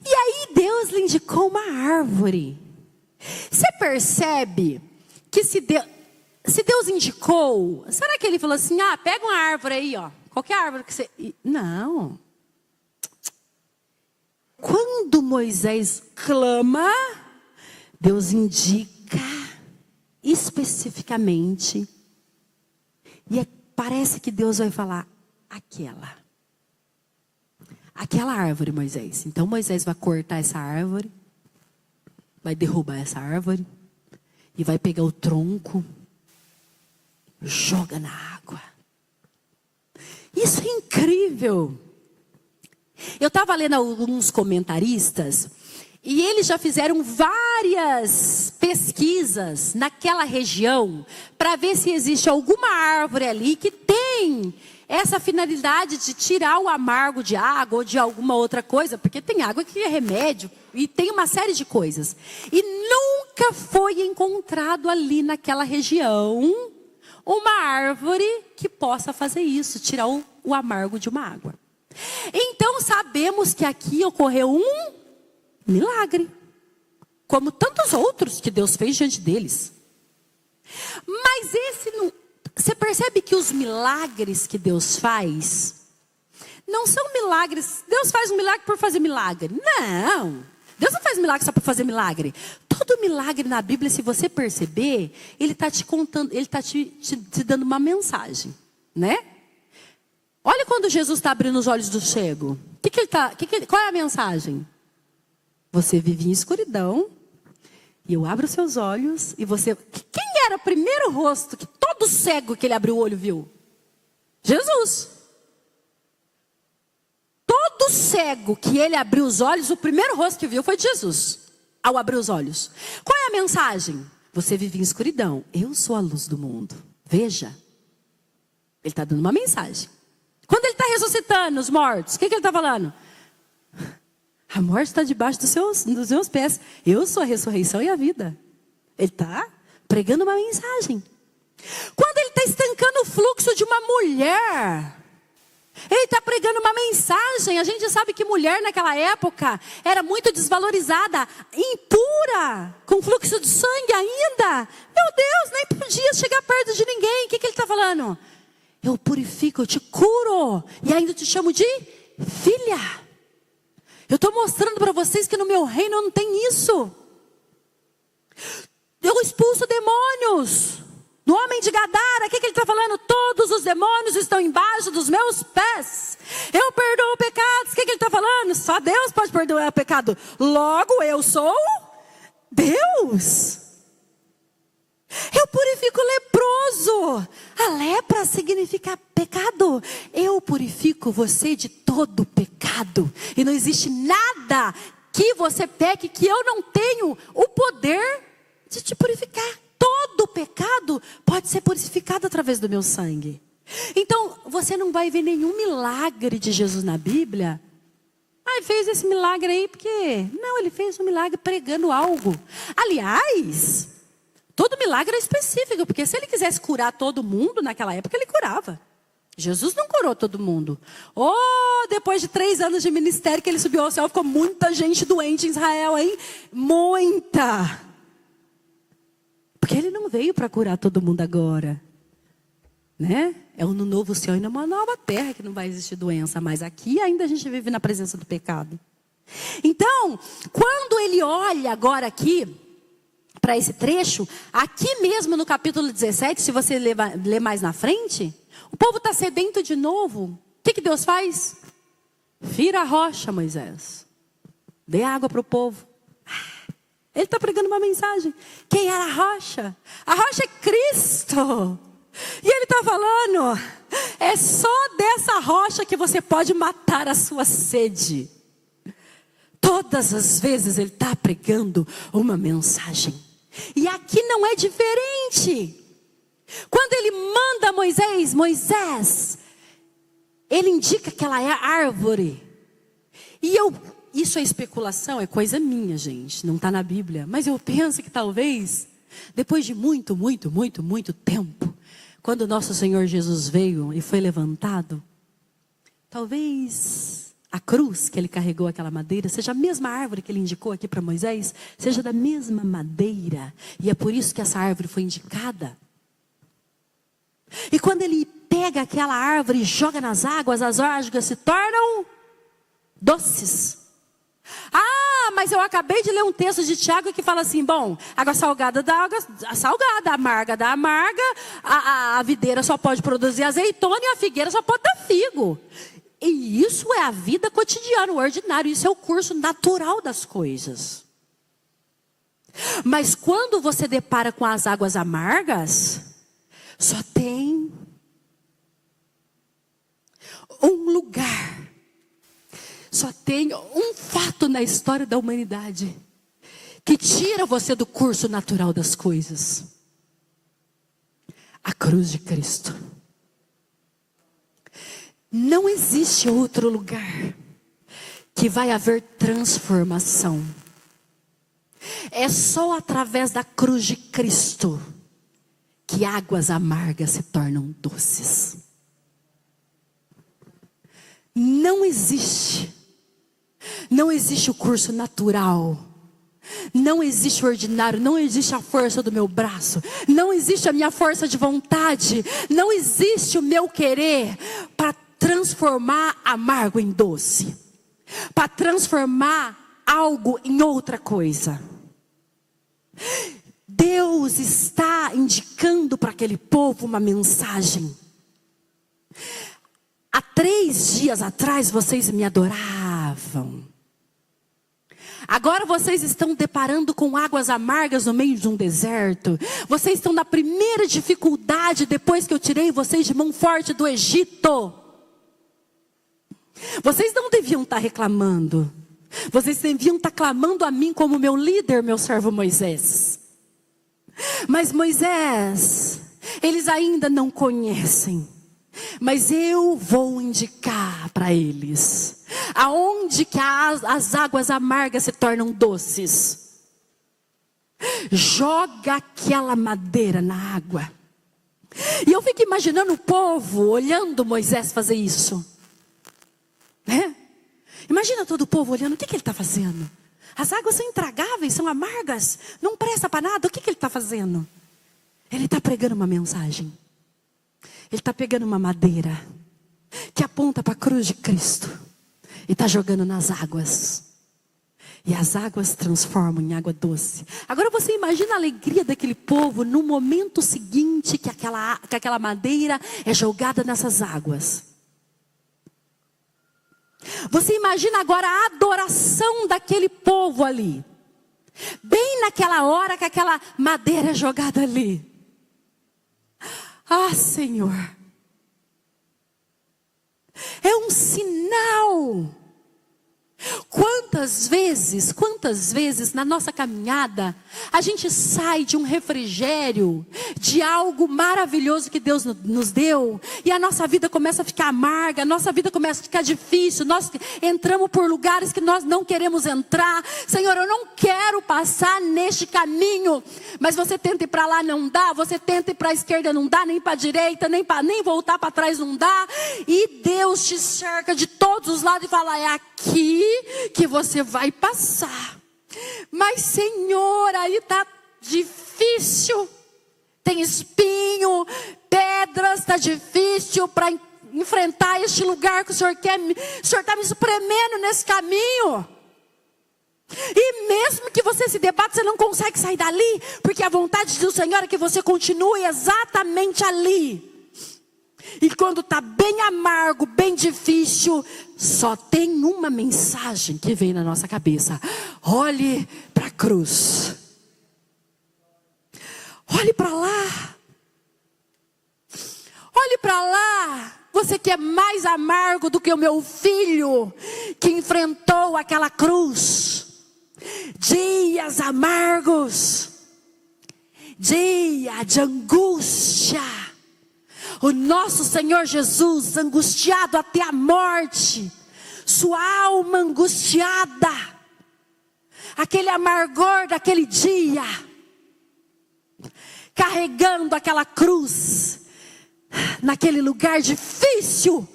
E aí Deus lhe indicou uma árvore. Você percebe que se Deus indicou, será que ele falou assim, pega uma árvore aí, ó, qualquer árvore que você... Não. Quando Moisés clama, Deus indica especificamente, e parece que Deus vai falar, aquela árvore, Moisés. Então Moisés vai cortar essa árvore, vai derrubar essa árvore, e vai pegar o tronco, joga na água. Isso é incrível. Eu estava lendo alguns comentaristas, e eles já fizeram várias pesquisas naquela região, para ver se existe alguma árvore ali que tem essa finalidade de tirar o amargo de água ou de alguma outra coisa, porque tem água que é remédio, e tem uma série de coisas. E nunca foi encontrado ali naquela região uma árvore que possa fazer isso, tirar o amargo de uma água. Então sabemos que aqui ocorreu um milagre, como tantos outros que Deus fez diante deles. Mas esse não... Você percebe que os milagres que Deus faz não são milagres. Deus faz um milagre por fazer milagre. Não. Deus não faz milagre só por fazer milagre. Todo milagre na Bíblia, se você perceber, ele está te contando, ele está te dando uma mensagem, né? Olha quando Jesus está abrindo os olhos do cego. Qual é a mensagem? Você vive em escuridão, e eu abro os seus olhos, e você... Quem era o primeiro rosto que todo cego que ele abriu o olho viu? Jesus. Todo cego que ele abriu os olhos, o primeiro rosto que viu foi de Jesus, ao abrir os olhos. Qual é a mensagem? Você vive em escuridão, eu sou a luz do mundo. Veja, ele está dando uma mensagem. Quando ele está ressuscitando os mortos, o que ele está falando? A morte está debaixo dos meus pés. Eu sou a ressurreição e a vida. Ele está pregando uma mensagem. Quando ele está estancando o fluxo de uma mulher, ele está pregando uma mensagem. A gente sabe que mulher naquela época era muito desvalorizada, impura, com fluxo de sangue ainda. Meu Deus, nem podia chegar perto de ninguém. O que ele está falando? Eu purifico, eu te curo, e ainda te chamo de filha. Eu estou mostrando para vocês que no meu reino não tem isso. Eu expulso demônios. No homem de Gadara, o que ele está falando? Todos os demônios estão embaixo dos meus pés. Eu perdoo pecados. O que ele está falando? Só Deus pode perdoar o pecado. Logo, eu sou Deus. Eu purifico o leproso. A lepra significa pecado. Eu purifico você de todo pecado. E não existe nada que você peque que eu não tenho o poder de te purificar. Todo pecado pode ser purificado através do meu sangue. Então, você não vai ver nenhum milagre de Jesus na Bíblia. Ele fez esse milagre aí porque... Não, ele fez um milagre pregando algo. Aliás, todo milagre é específico, porque se ele quisesse curar todo mundo naquela época, ele curava. Jesus não curou todo mundo. Depois de 3 anos de ministério que ele subiu ao céu, ficou muita gente doente em Israel, hein? Muita. Porque ele não veio para curar todo mundo agora, né? É um novo céu e uma nova terra que não vai existir doença. Mas aqui ainda a gente vive na presença do pecado. Então, quando ele olha agora aqui para esse trecho, aqui mesmo no capítulo 17, se você ler mais na frente, o povo está sedento de novo. O que Deus faz? Vira a rocha, Moisés. Dê água para o povo. Ele está pregando uma mensagem. Quem era a rocha? A rocha é Cristo. E ele está falando, é só dessa rocha que você pode matar a sua sede. Todas as vezes ele está pregando uma mensagem. E aqui não é diferente. Quando ele manda Moisés, ele indica que ela é a árvore. Isso é especulação, é coisa minha, gente, não está na Bíblia. Mas eu penso que talvez, depois de muito, muito, muito, muito tempo, quando o nosso Senhor Jesus veio e foi levantado, talvez a cruz que ele carregou, aquela madeira, seja a mesma árvore que ele indicou aqui para Moisés, seja da mesma madeira. E é por isso que essa árvore foi indicada. E quando ele pega aquela árvore e joga nas águas, as águas se tornam doces. Ah, mas eu acabei de ler um texto de Tiago que fala assim, bom, água salgada dá água salgada, amarga dá amarga, a videira só pode produzir azeitona e a figueira só pode dar figo. E isso é a vida cotidiana, o ordinário, isso é o curso natural das coisas. Mas quando você depara com as águas amargas, só tem um lugar, só tem um fato na história da humanidade que tira você do curso natural das coisas: a cruz de Cristo. Não existe outro lugar que vai haver transformação. É só através da cruz de Cristo que águas amargas se tornam doces. Não existe o curso natural. Não existe o ordinário, não existe a força do meu braço, não existe a minha força de vontade, não existe o meu querer para transformar amargo em doce, para transformar algo em outra coisa. Deus está indicando para aquele povo uma mensagem. Há 3 dias atrás vocês me adoravam. Agora vocês estão deparando com águas amargas no meio de um deserto. Vocês estão na primeira dificuldade depois que eu tirei vocês de mão forte do Egito. Vocês não deviam estar reclamando. Vocês deviam estar clamando a mim como meu líder, meu servo Moisés. Mas Moisés, eles ainda não conhecem. Mas eu vou indicar para eles aonde que as águas amargas se tornam doces. Joga aquela madeira na água. E eu fico imaginando o povo olhando Moisés fazer isso, né? Imagina todo o povo olhando, o que ele está fazendo? As águas são intragáveis, são amargas, não presta para nada, o que ele está fazendo? Ele está pregando uma mensagem. Ele está pegando uma madeira que aponta para a cruz de Cristo e está jogando nas águas. E as águas transformam em água doce. Agora você imagina a alegria daquele povo no momento seguinte que aquela madeira é jogada nessas águas. Você imagina agora a adoração daquele povo ali. Bem naquela hora que aquela madeira é jogada ali. Ah, Senhor, é um sinal. Quantas vezes na nossa caminhada a gente sai de um refrigério, de algo maravilhoso que Deus nos deu, e a nossa vida começa a ficar amarga, a nossa vida começa a ficar difícil, nós entramos por lugares que nós não queremos entrar. Senhor, eu não quero passar neste caminho, mas você tenta ir para lá, não dá, você tenta ir para a esquerda, não dá, nem para a direita, nem voltar para trás, não dá, e Deus te cerca de todos os lados e fala, é aqui que você vai passar. Mas Senhor, aí está difícil, tem espinho, pedras, está difícil para enfrentar este lugar que o Senhor quer. O Senhor está me espremendo nesse caminho. E mesmo que você se debata, você não consegue sair dali, porque a vontade do Senhor é que você continue exatamente ali. E quando está bem amargo, bem difícil, só tem uma mensagem que vem na nossa cabeça: olhe para a cruz, olhe para lá, olhe para lá. Você que é mais amargo do que o meu filho, que enfrentou aquela cruz, dias amargos, dia de angústia. O nosso Senhor Jesus, angustiado até a morte, sua alma angustiada, aquele amargor daquele dia, carregando aquela cruz, naquele lugar difícil,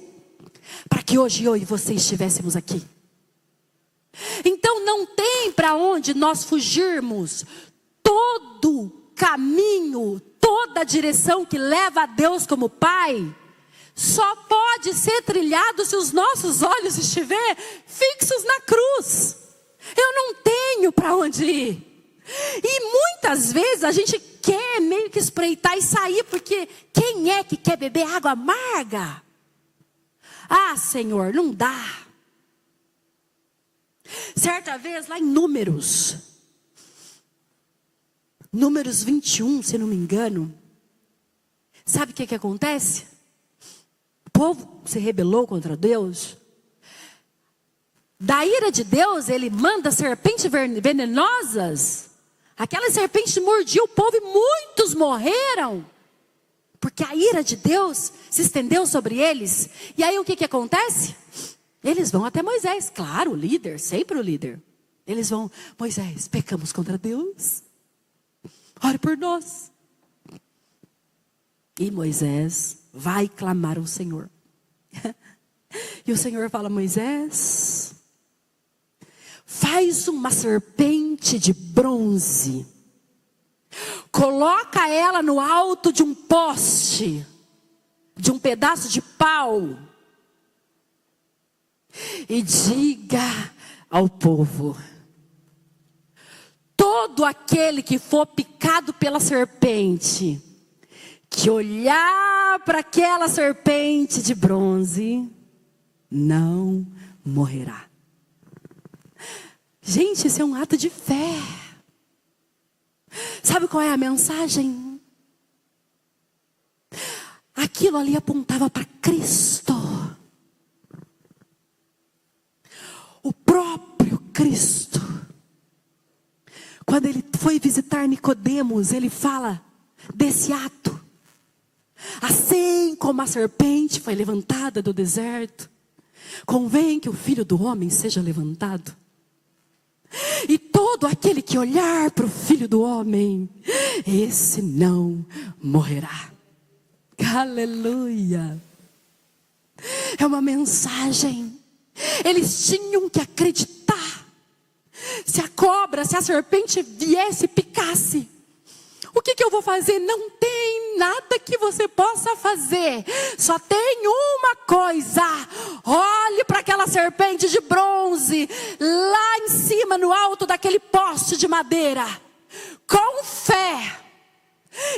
para que hoje eu e você estivéssemos aqui. Então não tem para onde nós fugirmos. Todo caminho, toda direção que leva a Deus como Pai, só pode ser trilhado se os nossos olhos estiverem fixos na cruz. Eu não tenho para onde ir. E muitas vezes a gente quer meio que espreitar e sair, porque quem é que quer beber água amarga? Ah, Senhor, não dá. Certa vez lá em Números 21, se não me engano, sabe o que acontece? O povo se rebelou contra Deus. Da ira de Deus, ele manda serpentes venenosas. Aquela serpente mordia o povo e muitos morreram. Porque a ira de Deus se estendeu sobre eles. E aí o que acontece? Eles vão até Moisés. Claro, o líder, sempre o líder. Eles vão: Moisés, pecamos contra Deus. Ore por nós. E Moisés vai clamar ao Senhor. E o Senhor fala: Moisés, faz uma serpente de bronze, coloca ela no alto de um poste, de um pedaço de pau, e diga ao povo: todo aquele que for picado pela serpente, que olhar para aquela serpente de bronze, não morrerá. Gente, isso é um ato de fé. Sabe qual é a mensagem? Aquilo ali apontava para Cristo. O próprio Cristo. Quando ele foi visitar Nicodemos, ele fala desse ato. Assim como a serpente foi levantada do deserto, convém que o Filho do Homem seja levantado. E todo aquele que olhar para o Filho do Homem, esse não morrerá. Aleluia. É uma mensagem. Eles tinham que acreditar. Se a cobra, se a serpente viesse e picasse, o que eu vou fazer? Não tem nada que você possa fazer. Só tem uma coisa. Olhe para aquela serpente de bronze, lá em cima, no alto daquele poste de madeira, com fé.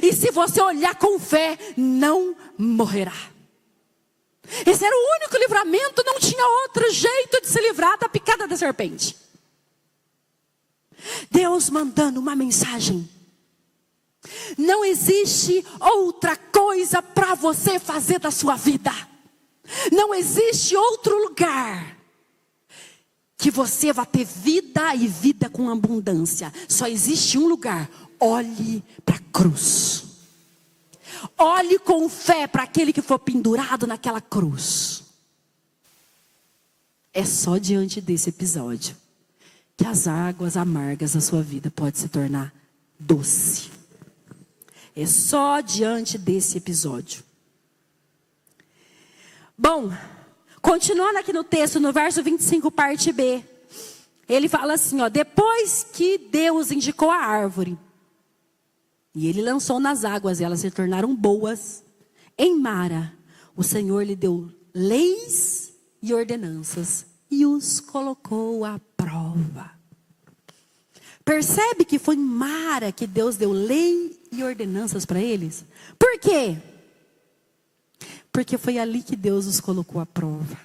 E se você olhar com fé, não morrerá. Esse era o único livramento. Não tinha outro jeito de se livrar da picada da serpente. Deus mandando uma mensagem. Não existe outra coisa para você fazer da sua vida. Não existe outro lugar que você vai ter vida e vida com abundância. Só existe um lugar. Olhe para a cruz. Olhe com fé para aquele que for pendurado naquela cruz. É só diante desse episódio que as águas amargas da sua vida podem se tornar doce. É só diante desse episódio. Bom, continuando aqui no texto, no verso 25, parte B. Ele fala assim, ó: depois que Deus indicou a árvore, e ele lançou nas águas, e elas se tornaram boas, em Mara, o Senhor lhe deu leis e ordenanças, e os colocou à prova. Percebe que foi em Mara que Deus deu lei e ordenanças para eles? Por quê? Porque foi ali que Deus os colocou à prova.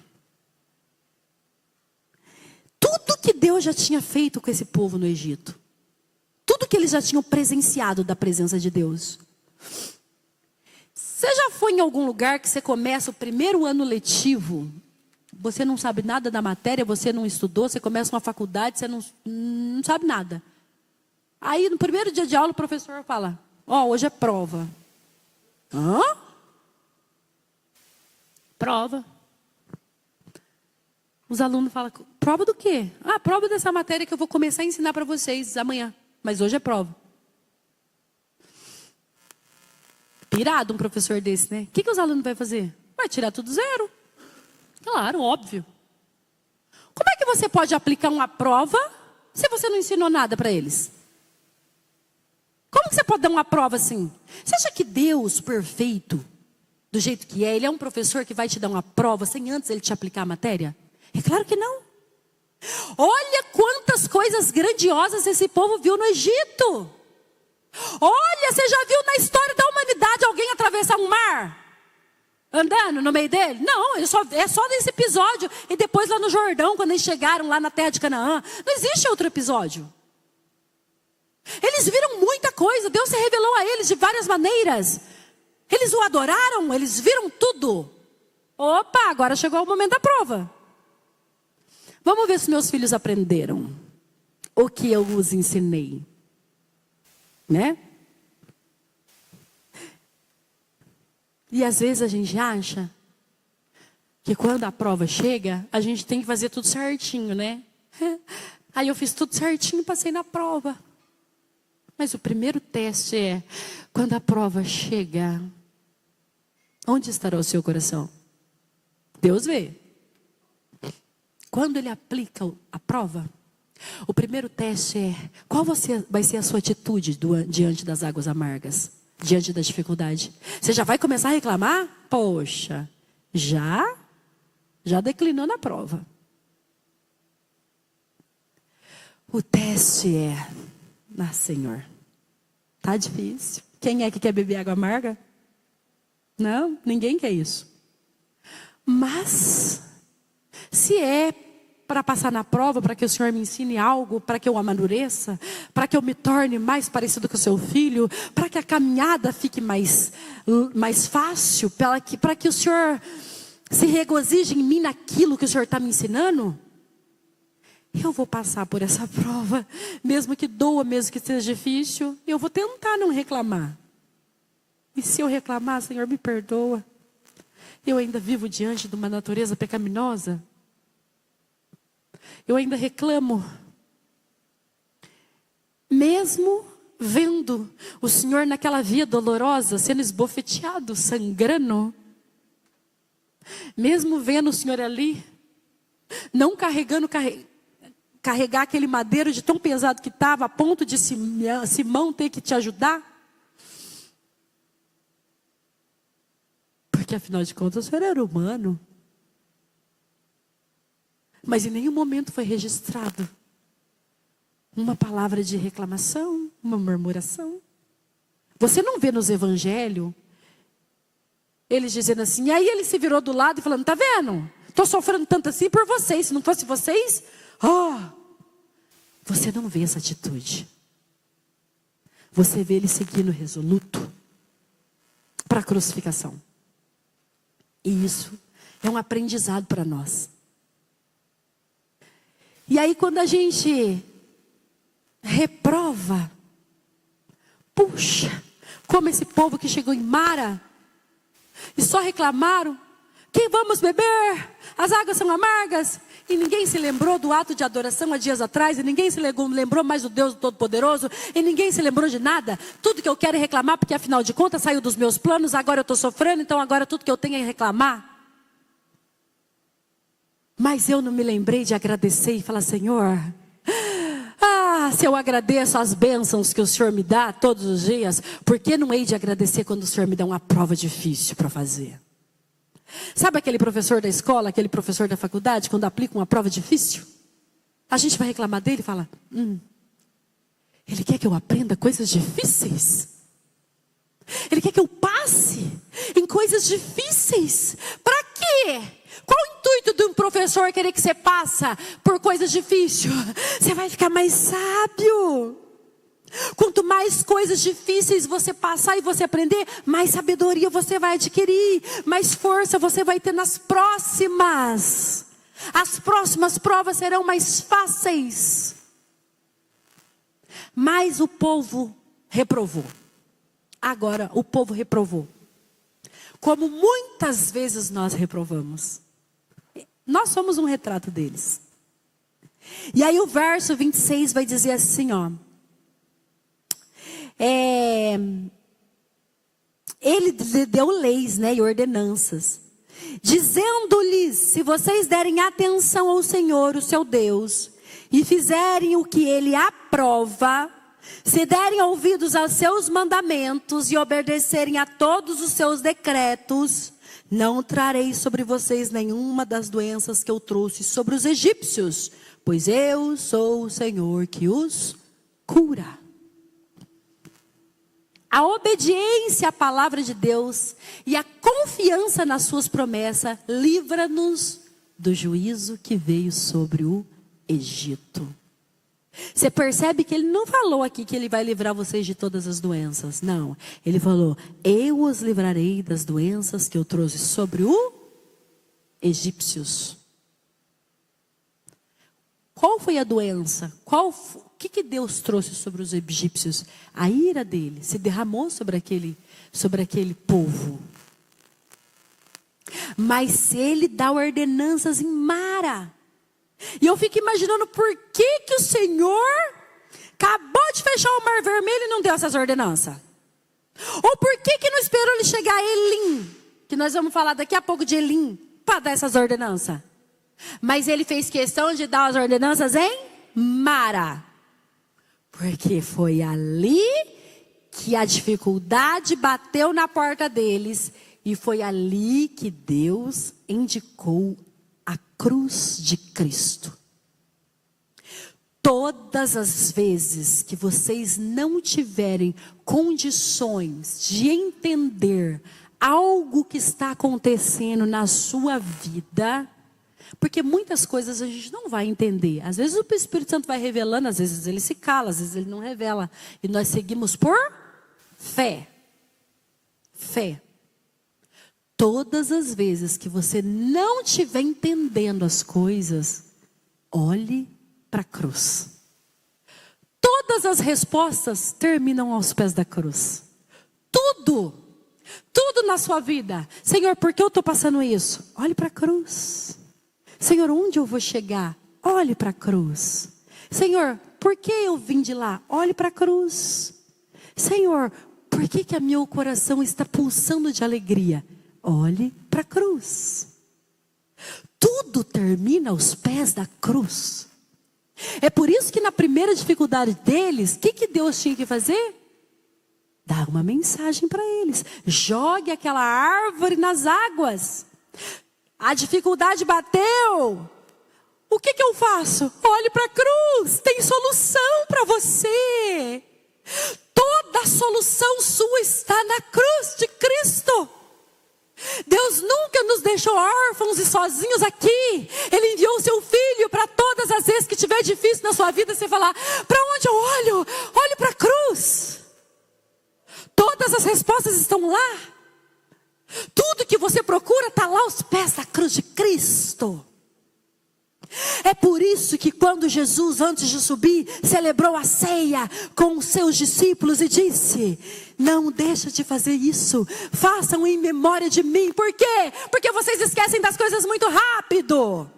Tudo que Deus já tinha feito com esse povo no Egito, tudo que eles já tinham presenciado da presença de Deus. Você já foi em algum lugar que você começa o primeiro ano letivo, você não sabe nada da matéria, você não estudou, você começa uma faculdade, você não sabe nada. Aí no primeiro dia de aula o professor fala: ó, hoje é prova. Hã? Prova. Os alunos falam, prova do quê? Ah, prova dessa matéria que eu vou começar a ensinar para vocês amanhã. Mas hoje é prova. Pirado um professor desse, né? O que os alunos vão fazer? Vai tirar tudo zero. Claro, óbvio. Como é que você pode aplicar uma prova se você não ensinou nada para eles? Como que você pode dar uma prova assim? Você acha que Deus perfeito, do jeito que é, Ele é um professor que vai te dar uma prova sem antes Ele te aplicar a matéria? É claro que não. Olha quantas coisas grandiosas esse povo viu no Egito. Olha, você já viu na história da humanidade alguém atravessar um mar? Andando no meio dele? Não, é só nesse episódio. E depois lá no Jordão, quando eles chegaram lá na terra de Canaã. Não existe outro episódio. Eles viram muita coisa. Deus se revelou a eles de várias maneiras. Eles o adoraram, eles viram tudo. Opa, agora chegou o momento da prova. Vamos ver se meus filhos aprenderam o que eu os ensinei. Né? E às vezes a gente acha que quando a prova chega, a gente tem que fazer tudo certinho, né? Aí eu fiz tudo certinho e passei na prova. Mas o primeiro teste é, quando a prova chega, onde estará o seu coração? Deus vê. Quando Ele aplica a prova, o primeiro teste é, qual vai ser a sua atitude diante das águas amargas? Diante da dificuldade? Você já vai começar a reclamar? Poxa, já declinou na prova. O teste é, Senhor, tá difícil. Quem é que quer beber água amarga? Não, ninguém quer isso. Mas, se é para passar na prova, para que o Senhor me ensine algo, para que eu amadureça, para que eu me torne mais parecido com o seu filho, para que a caminhada fique mais fácil, para que o Senhor se regozije em mim naquilo que o Senhor está me ensinando, eu vou passar por essa prova, mesmo que doa, mesmo que seja difícil, eu vou tentar não reclamar. E se eu reclamar, Senhor, me perdoa. Eu ainda vivo diante de uma natureza pecaminosa. Eu ainda reclamo. Mesmo vendo o Senhor naquela via dolorosa, sendo esbofeteado, sangrando. Mesmo vendo o Senhor ali, não carregar aquele madeiro de tão pesado que estava, a ponto de Simão ter que te ajudar. Porque afinal de contas o Senhor era humano. Mas em nenhum momento foi registrado uma palavra de reclamação, uma murmuração. Você não vê nos evangelhos eles dizendo assim, e aí ele se virou do lado e falando, tá vendo? Estou sofrendo tanto assim por vocês, se não fosse vocês, você não vê essa atitude. Você vê ele seguindo resoluto para a crucificação. E isso é um aprendizado para nós. E aí quando a gente reprova, puxa, como esse povo que chegou em Mara e só reclamaram, que vamos beber? As águas são amargas. E ninguém se lembrou do ato de adoração há dias atrás, e ninguém se lembrou mais do Deus Todo-Poderoso, e ninguém se lembrou de nada. Tudo que eu quero é reclamar, porque afinal de contas saiu dos meus planos, agora eu estou sofrendo, então agora tudo que eu tenho é reclamar. Mas eu não me lembrei de agradecer e falar, Senhor, se eu agradeço as bênçãos que o Senhor me dá todos os dias, por que não hei de agradecer quando o Senhor me dá uma prova difícil para fazer? Sabe aquele professor da escola, aquele professor da faculdade, quando aplica uma prova difícil? A gente vai reclamar dele e fala, ele quer que eu aprenda coisas difíceis? Ele quer que eu passe em coisas difíceis? Para quê? Qual o intuito de um professor querer que você passe por coisas difíceis? Você vai ficar mais sábio. Quanto mais coisas difíceis você passar e você aprender, mais sabedoria você vai adquirir, mais força você vai ter nas próximas. As próximas provas serão mais fáceis. Mas o povo reprovou. Agora o povo reprovou. Como muitas vezes nós reprovamos. Nós somos um retrato deles. E aí o verso 26 vai dizer assim, ó. Ele deu leis, né, e ordenanças, dizendo-lhes: se vocês derem atenção ao Senhor, o seu Deus, e fizerem o que Ele aprova, se derem ouvidos aos seus mandamentos e obedecerem a todos os seus decretos, não trarei sobre vocês nenhuma das doenças que eu trouxe sobre os egípcios, pois eu sou o Senhor que os cura. A obediência à palavra de Deus e a confiança nas suas promessas livra-nos do juízo que veio sobre o Egito. Você percebe que ele não falou aqui que ele vai livrar vocês de todas as doenças. Não, ele falou: eu os livrarei das doenças que eu trouxe sobre os egípcios. Qual foi a doença? O que Deus trouxe sobre os egípcios? A ira dele se derramou sobre aquele povo. Mas ele dá ordenanças em Mara. E eu fico imaginando por que o Senhor acabou de fechar o Mar Vermelho e não deu essas ordenanças. Ou por que não esperou ele chegar a Elim, que nós vamos falar daqui a pouco de Elim, para dar essas ordenanças. Mas ele fez questão de dar as ordenanças em Mara. Porque foi ali que a dificuldade bateu na porta deles. E foi ali que Deus indicou a cruz de Cristo. Todas as vezes que vocês não tiverem condições de entender algo que está acontecendo na sua vida, porque muitas coisas a gente não vai entender. Às vezes o Espírito Santo vai revelando, às vezes ele se cala, às vezes ele não revela. E nós seguimos por fé. Fé. Todas as vezes que você não estiver entendendo as coisas, olhe para a cruz. Todas as respostas terminam aos pés da cruz. Tudo na sua vida. Senhor, por que eu estou passando isso? Olhe para a cruz. Senhor, onde eu vou chegar? Olhe para a cruz. Senhor, por que eu vim de lá? Olhe para a cruz. Senhor, por que o meu coração está pulsando de alegria? Olhe para a cruz. Tudo termina aos pés da cruz. É por isso que na primeira dificuldade deles, o que Deus tinha que fazer? Dar uma mensagem para eles. Jogue aquela árvore nas águas. A dificuldade bateu. O que eu faço? Olhe para a cruz. Tem solução para você. Toda a solução sua está na cruz de Cristo. Deus nunca nos deixou órfãos e sozinhos aqui. Ele enviou o seu Filho para todas as vezes que tiver difícil na sua vida, você falar: para onde eu olho? Olhe para a cruz. Todas as respostas estão lá. Tudo que você procura está lá aos pés da cruz de Cristo. É por isso que quando Jesus, antes de subir, celebrou a ceia com os seus discípulos e disse: não deixa de fazer isso, façam em memória de mim. Por quê? Porque vocês esquecem das coisas muito rápido.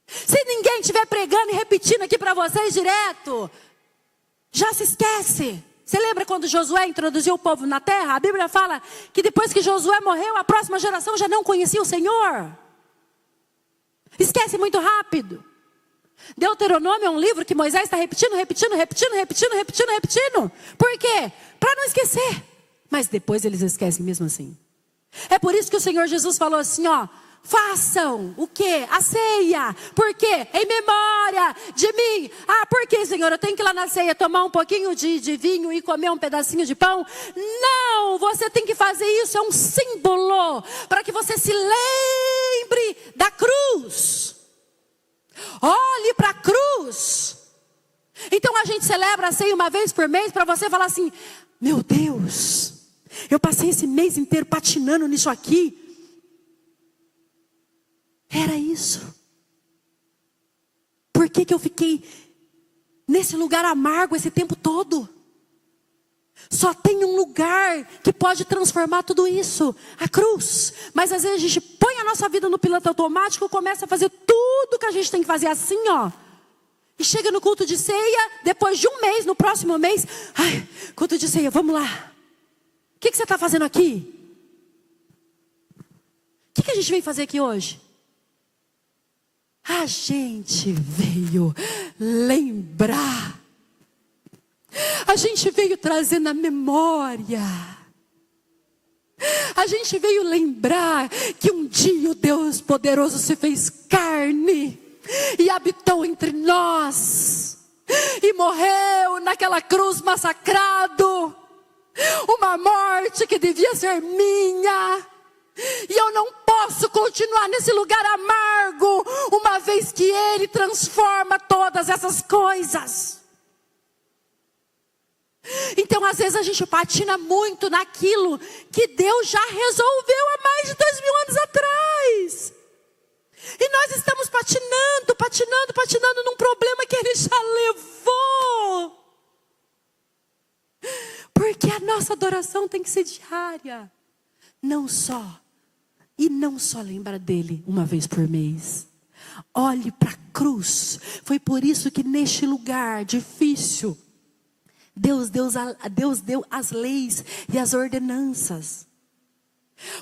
Se ninguém estiver pregando e repetindo aqui para vocês direto, já se esquece. Você lembra quando Josué introduziu o povo na terra? A Bíblia fala que depois que Josué morreu, a próxima geração já não conhecia o Senhor. Esquece muito rápido. Deuteronômio é um livro que Moisés está repetindo. Por quê? Para não esquecer. Mas depois eles esquecem mesmo assim. É por isso que o Senhor Jesus falou assim, ó: façam o quê? A ceia. Por quê? Em memória de mim. Ah, por quê, Senhor? Eu tenho que ir lá na ceia tomar um pouquinho de vinho e comer um pedacinho de pão? Não, você tem que fazer isso. É um símbolo para que você se lembre da cruz. Olhe para a cruz. Então a gente celebra a ceia uma vez por mês para você falar assim: meu Deus, eu passei esse mês inteiro patinando nisso aqui. Era isso. Por que eu fiquei nesse lugar amargo esse tempo todo? Só tem um lugar que pode transformar tudo isso, a cruz. Mas às vezes a gente põe a nossa vida no piloto automático, começa a fazer tudo que a gente tem que fazer assim, ó. E chega no culto de ceia, depois de um mês, no próximo mês, ai, culto de ceia, vamos lá. O que você está fazendo aqui? O que a gente veio fazer aqui hoje? A gente veio lembrar. A gente veio trazer na memória. A gente veio lembrar que um dia o Deus poderoso se fez carne e habitou entre nós. E morreu naquela cruz massacrado. Uma morte que devia ser minha. E eu não posso continuar nesse lugar amargo, uma vez que Ele transforma todas essas coisas. Então às vezes a gente patina muito naquilo que Deus já resolveu há mais de 2000 anos atrás. E nós estamos patinando num problema que Ele já levou. Porque a nossa adoração tem que ser diária. Não só lembrar dele uma vez por mês. Olhe para a cruz. Foi por isso que neste lugar difícil, Deus deu as leis e as ordenanças.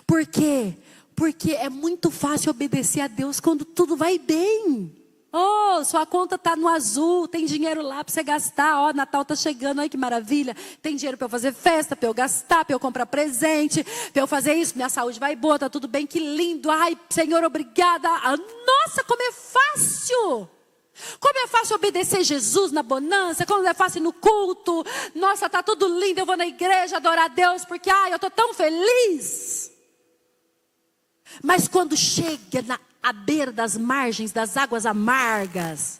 Por quê? Porque é muito fácil obedecer a Deus quando tudo vai bem. Oh, sua conta está no azul, tem dinheiro lá para você gastar. Ó, Natal está chegando, olha que maravilha. Tem dinheiro para eu fazer festa, para eu gastar, para eu comprar presente, para eu fazer isso. Minha saúde vai boa, está tudo bem, que lindo. Ai, Senhor, obrigada. Nossa, como é fácil. Como é fácil obedecer Jesus na bonança, como é fácil no culto. Nossa, está tudo lindo, eu vou na igreja adorar a Deus, porque eu estou tão feliz. Mas quando chega à beira das margens das águas amargas,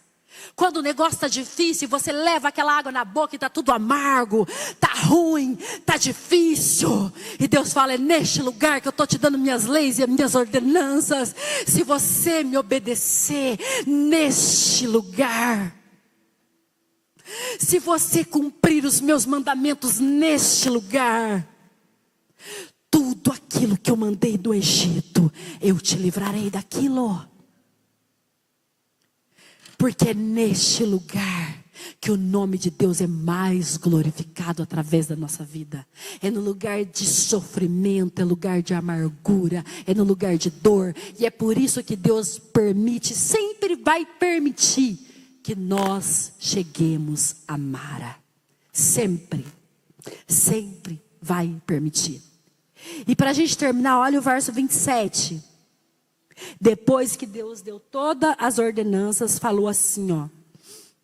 quando o negócio está difícil, você leva aquela água na boca e está tudo amargo, está ruim, está difícil. E Deus fala, é neste lugar que eu estou te dando minhas leis e as minhas ordenanças. Se você me obedecer neste lugar, se você cumprir os meus mandamentos neste lugar, tudo aquilo que eu mandei do Egito, eu te livrarei daquilo. Porque é neste lugar que o nome de Deus é mais glorificado através da nossa vida. É no lugar de sofrimento, é no lugar de amargura, é no lugar de dor. E é por isso que Deus permite, sempre vai permitir que nós cheguemos a Mara. Sempre vai permitir. E para a gente terminar, olha o verso 27. Depois que Deus deu todas as ordenanças, falou assim, ó.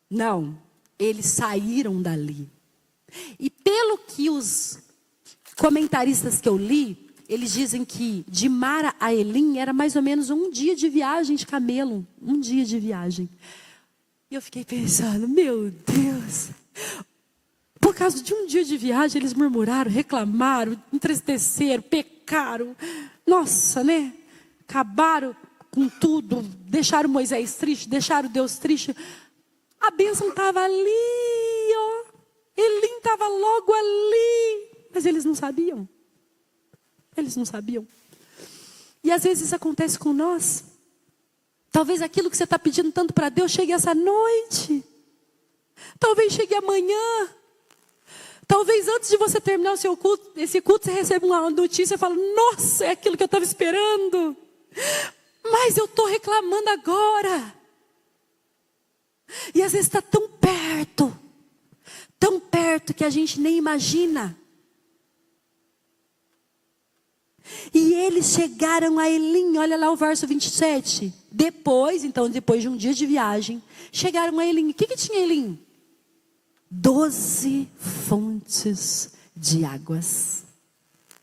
Não, eles saíram dali. E pelo que os comentaristas que eu li, eles dizem que de Mara a Elim era mais ou menos um dia de viagem de camelo. Um dia de viagem. E eu fiquei pensando, meu Deus. Por causa de um dia de viagem, eles murmuraram, reclamaram, entristeceram, pecaram. Nossa, né? Acabaram com tudo, deixaram Moisés triste, deixaram Deus triste. A bênção estava ali, ó. Elim estava logo ali. Mas eles não sabiam. Eles não sabiam. E às vezes isso acontece com nós. Talvez aquilo que você está pedindo tanto para Deus chegue essa noite. Talvez chegue amanhã. Talvez antes de você terminar o seu culto, esse culto, você receba uma notícia e fala, nossa, é aquilo que eu estava esperando. Mas eu estou reclamando agora. E às vezes está tão perto que a gente nem imagina. E eles chegaram a Elim, olha lá o verso 27. Depois de um dia de viagem, chegaram a Elim. O que tinha em Elim? 12 fontes de águas.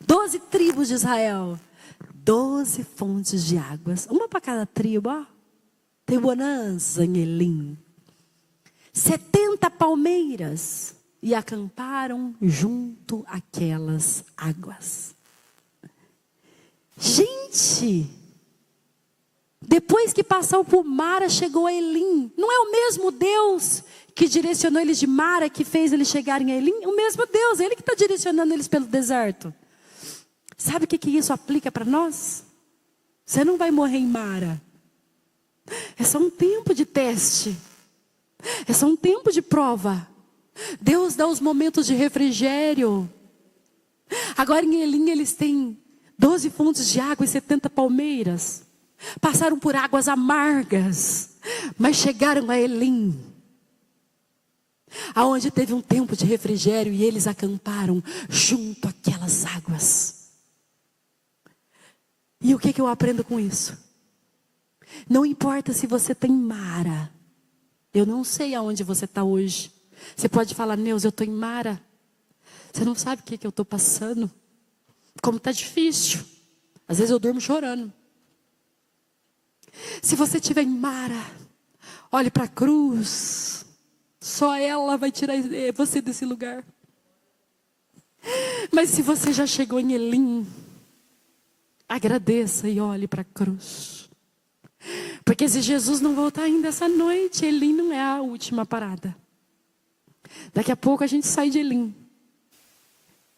12 tribos de Israel. 12 fontes de águas. Uma para cada tribo, ó. Tem bonança em Elim. 70 palmeiras. E acamparam junto àquelas águas. Gente, depois depois que passou por Mara, chegou a Elim. Não é o mesmo Deus que direcionou eles de Mara, que fez eles chegarem a Elim? O mesmo Deus, Ele que está direcionando eles pelo deserto. Sabe o que isso aplica para nós? Você não vai morrer em Mara. É só um tempo de teste. É só um tempo de prova. Deus dá os momentos de refrigério. Agora em Elim eles têm 12 fontes de água e 70 palmeiras. Passaram por águas amargas, mas chegaram a Elim, aonde teve um tempo de refrigério e eles acamparam junto àquelas águas. E o que eu aprendo com isso? Não importa se você tem Mara. Eu não sei aonde você está hoje. Você pode falar, Neuza, eu estou em Mara. Você não sabe o que eu estou passando. Como está difícil. Às vezes eu durmo chorando. Se você estiver em Mara, olhe para a cruz. Só ela vai tirar você desse lugar. Mas se você já chegou em Elim, agradeça e olhe para a cruz. Porque se Jesus não voltar ainda essa noite, Elim não é a última parada. Daqui a pouco a gente sai de Elim.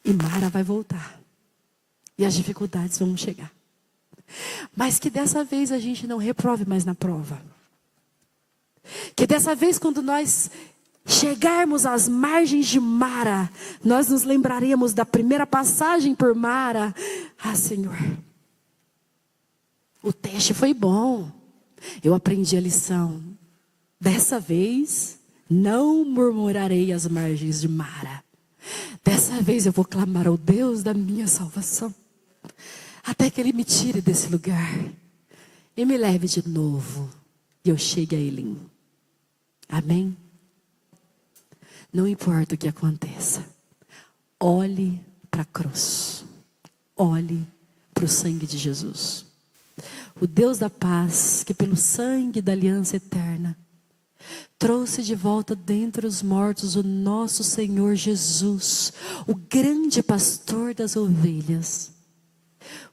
E Mara vai voltar. E as dificuldades vão chegar. Mas que dessa vez a gente não reprove mais na prova. Que dessa vez, quando nós chegarmos às margens de Mara, nós nos lembraremos da primeira passagem por Mara. Ah, Senhor, o teste foi bom. Eu aprendi a lição. Dessa vez, não murmurarei às margens de Mara. Dessa vez eu vou clamar ao Deus da minha salvação. Até que Ele me tire desse lugar. E me leve de novo. E eu chegue a Elim. Amém? Não importa o que aconteça. Olhe para a cruz. Olhe para o sangue de Jesus. O Deus da paz, que pelo sangue da aliança eterna, trouxe de volta dentre os mortos o nosso Senhor Jesus, o grande pastor das ovelhas.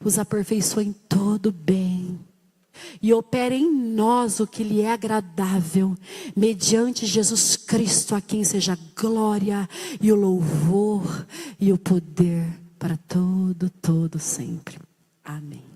Os aperfeiçoa em todo bem e opera em nós o que lhe é agradável, mediante Jesus Cristo, a quem seja a glória e o louvor e o poder para todo sempre. Amém.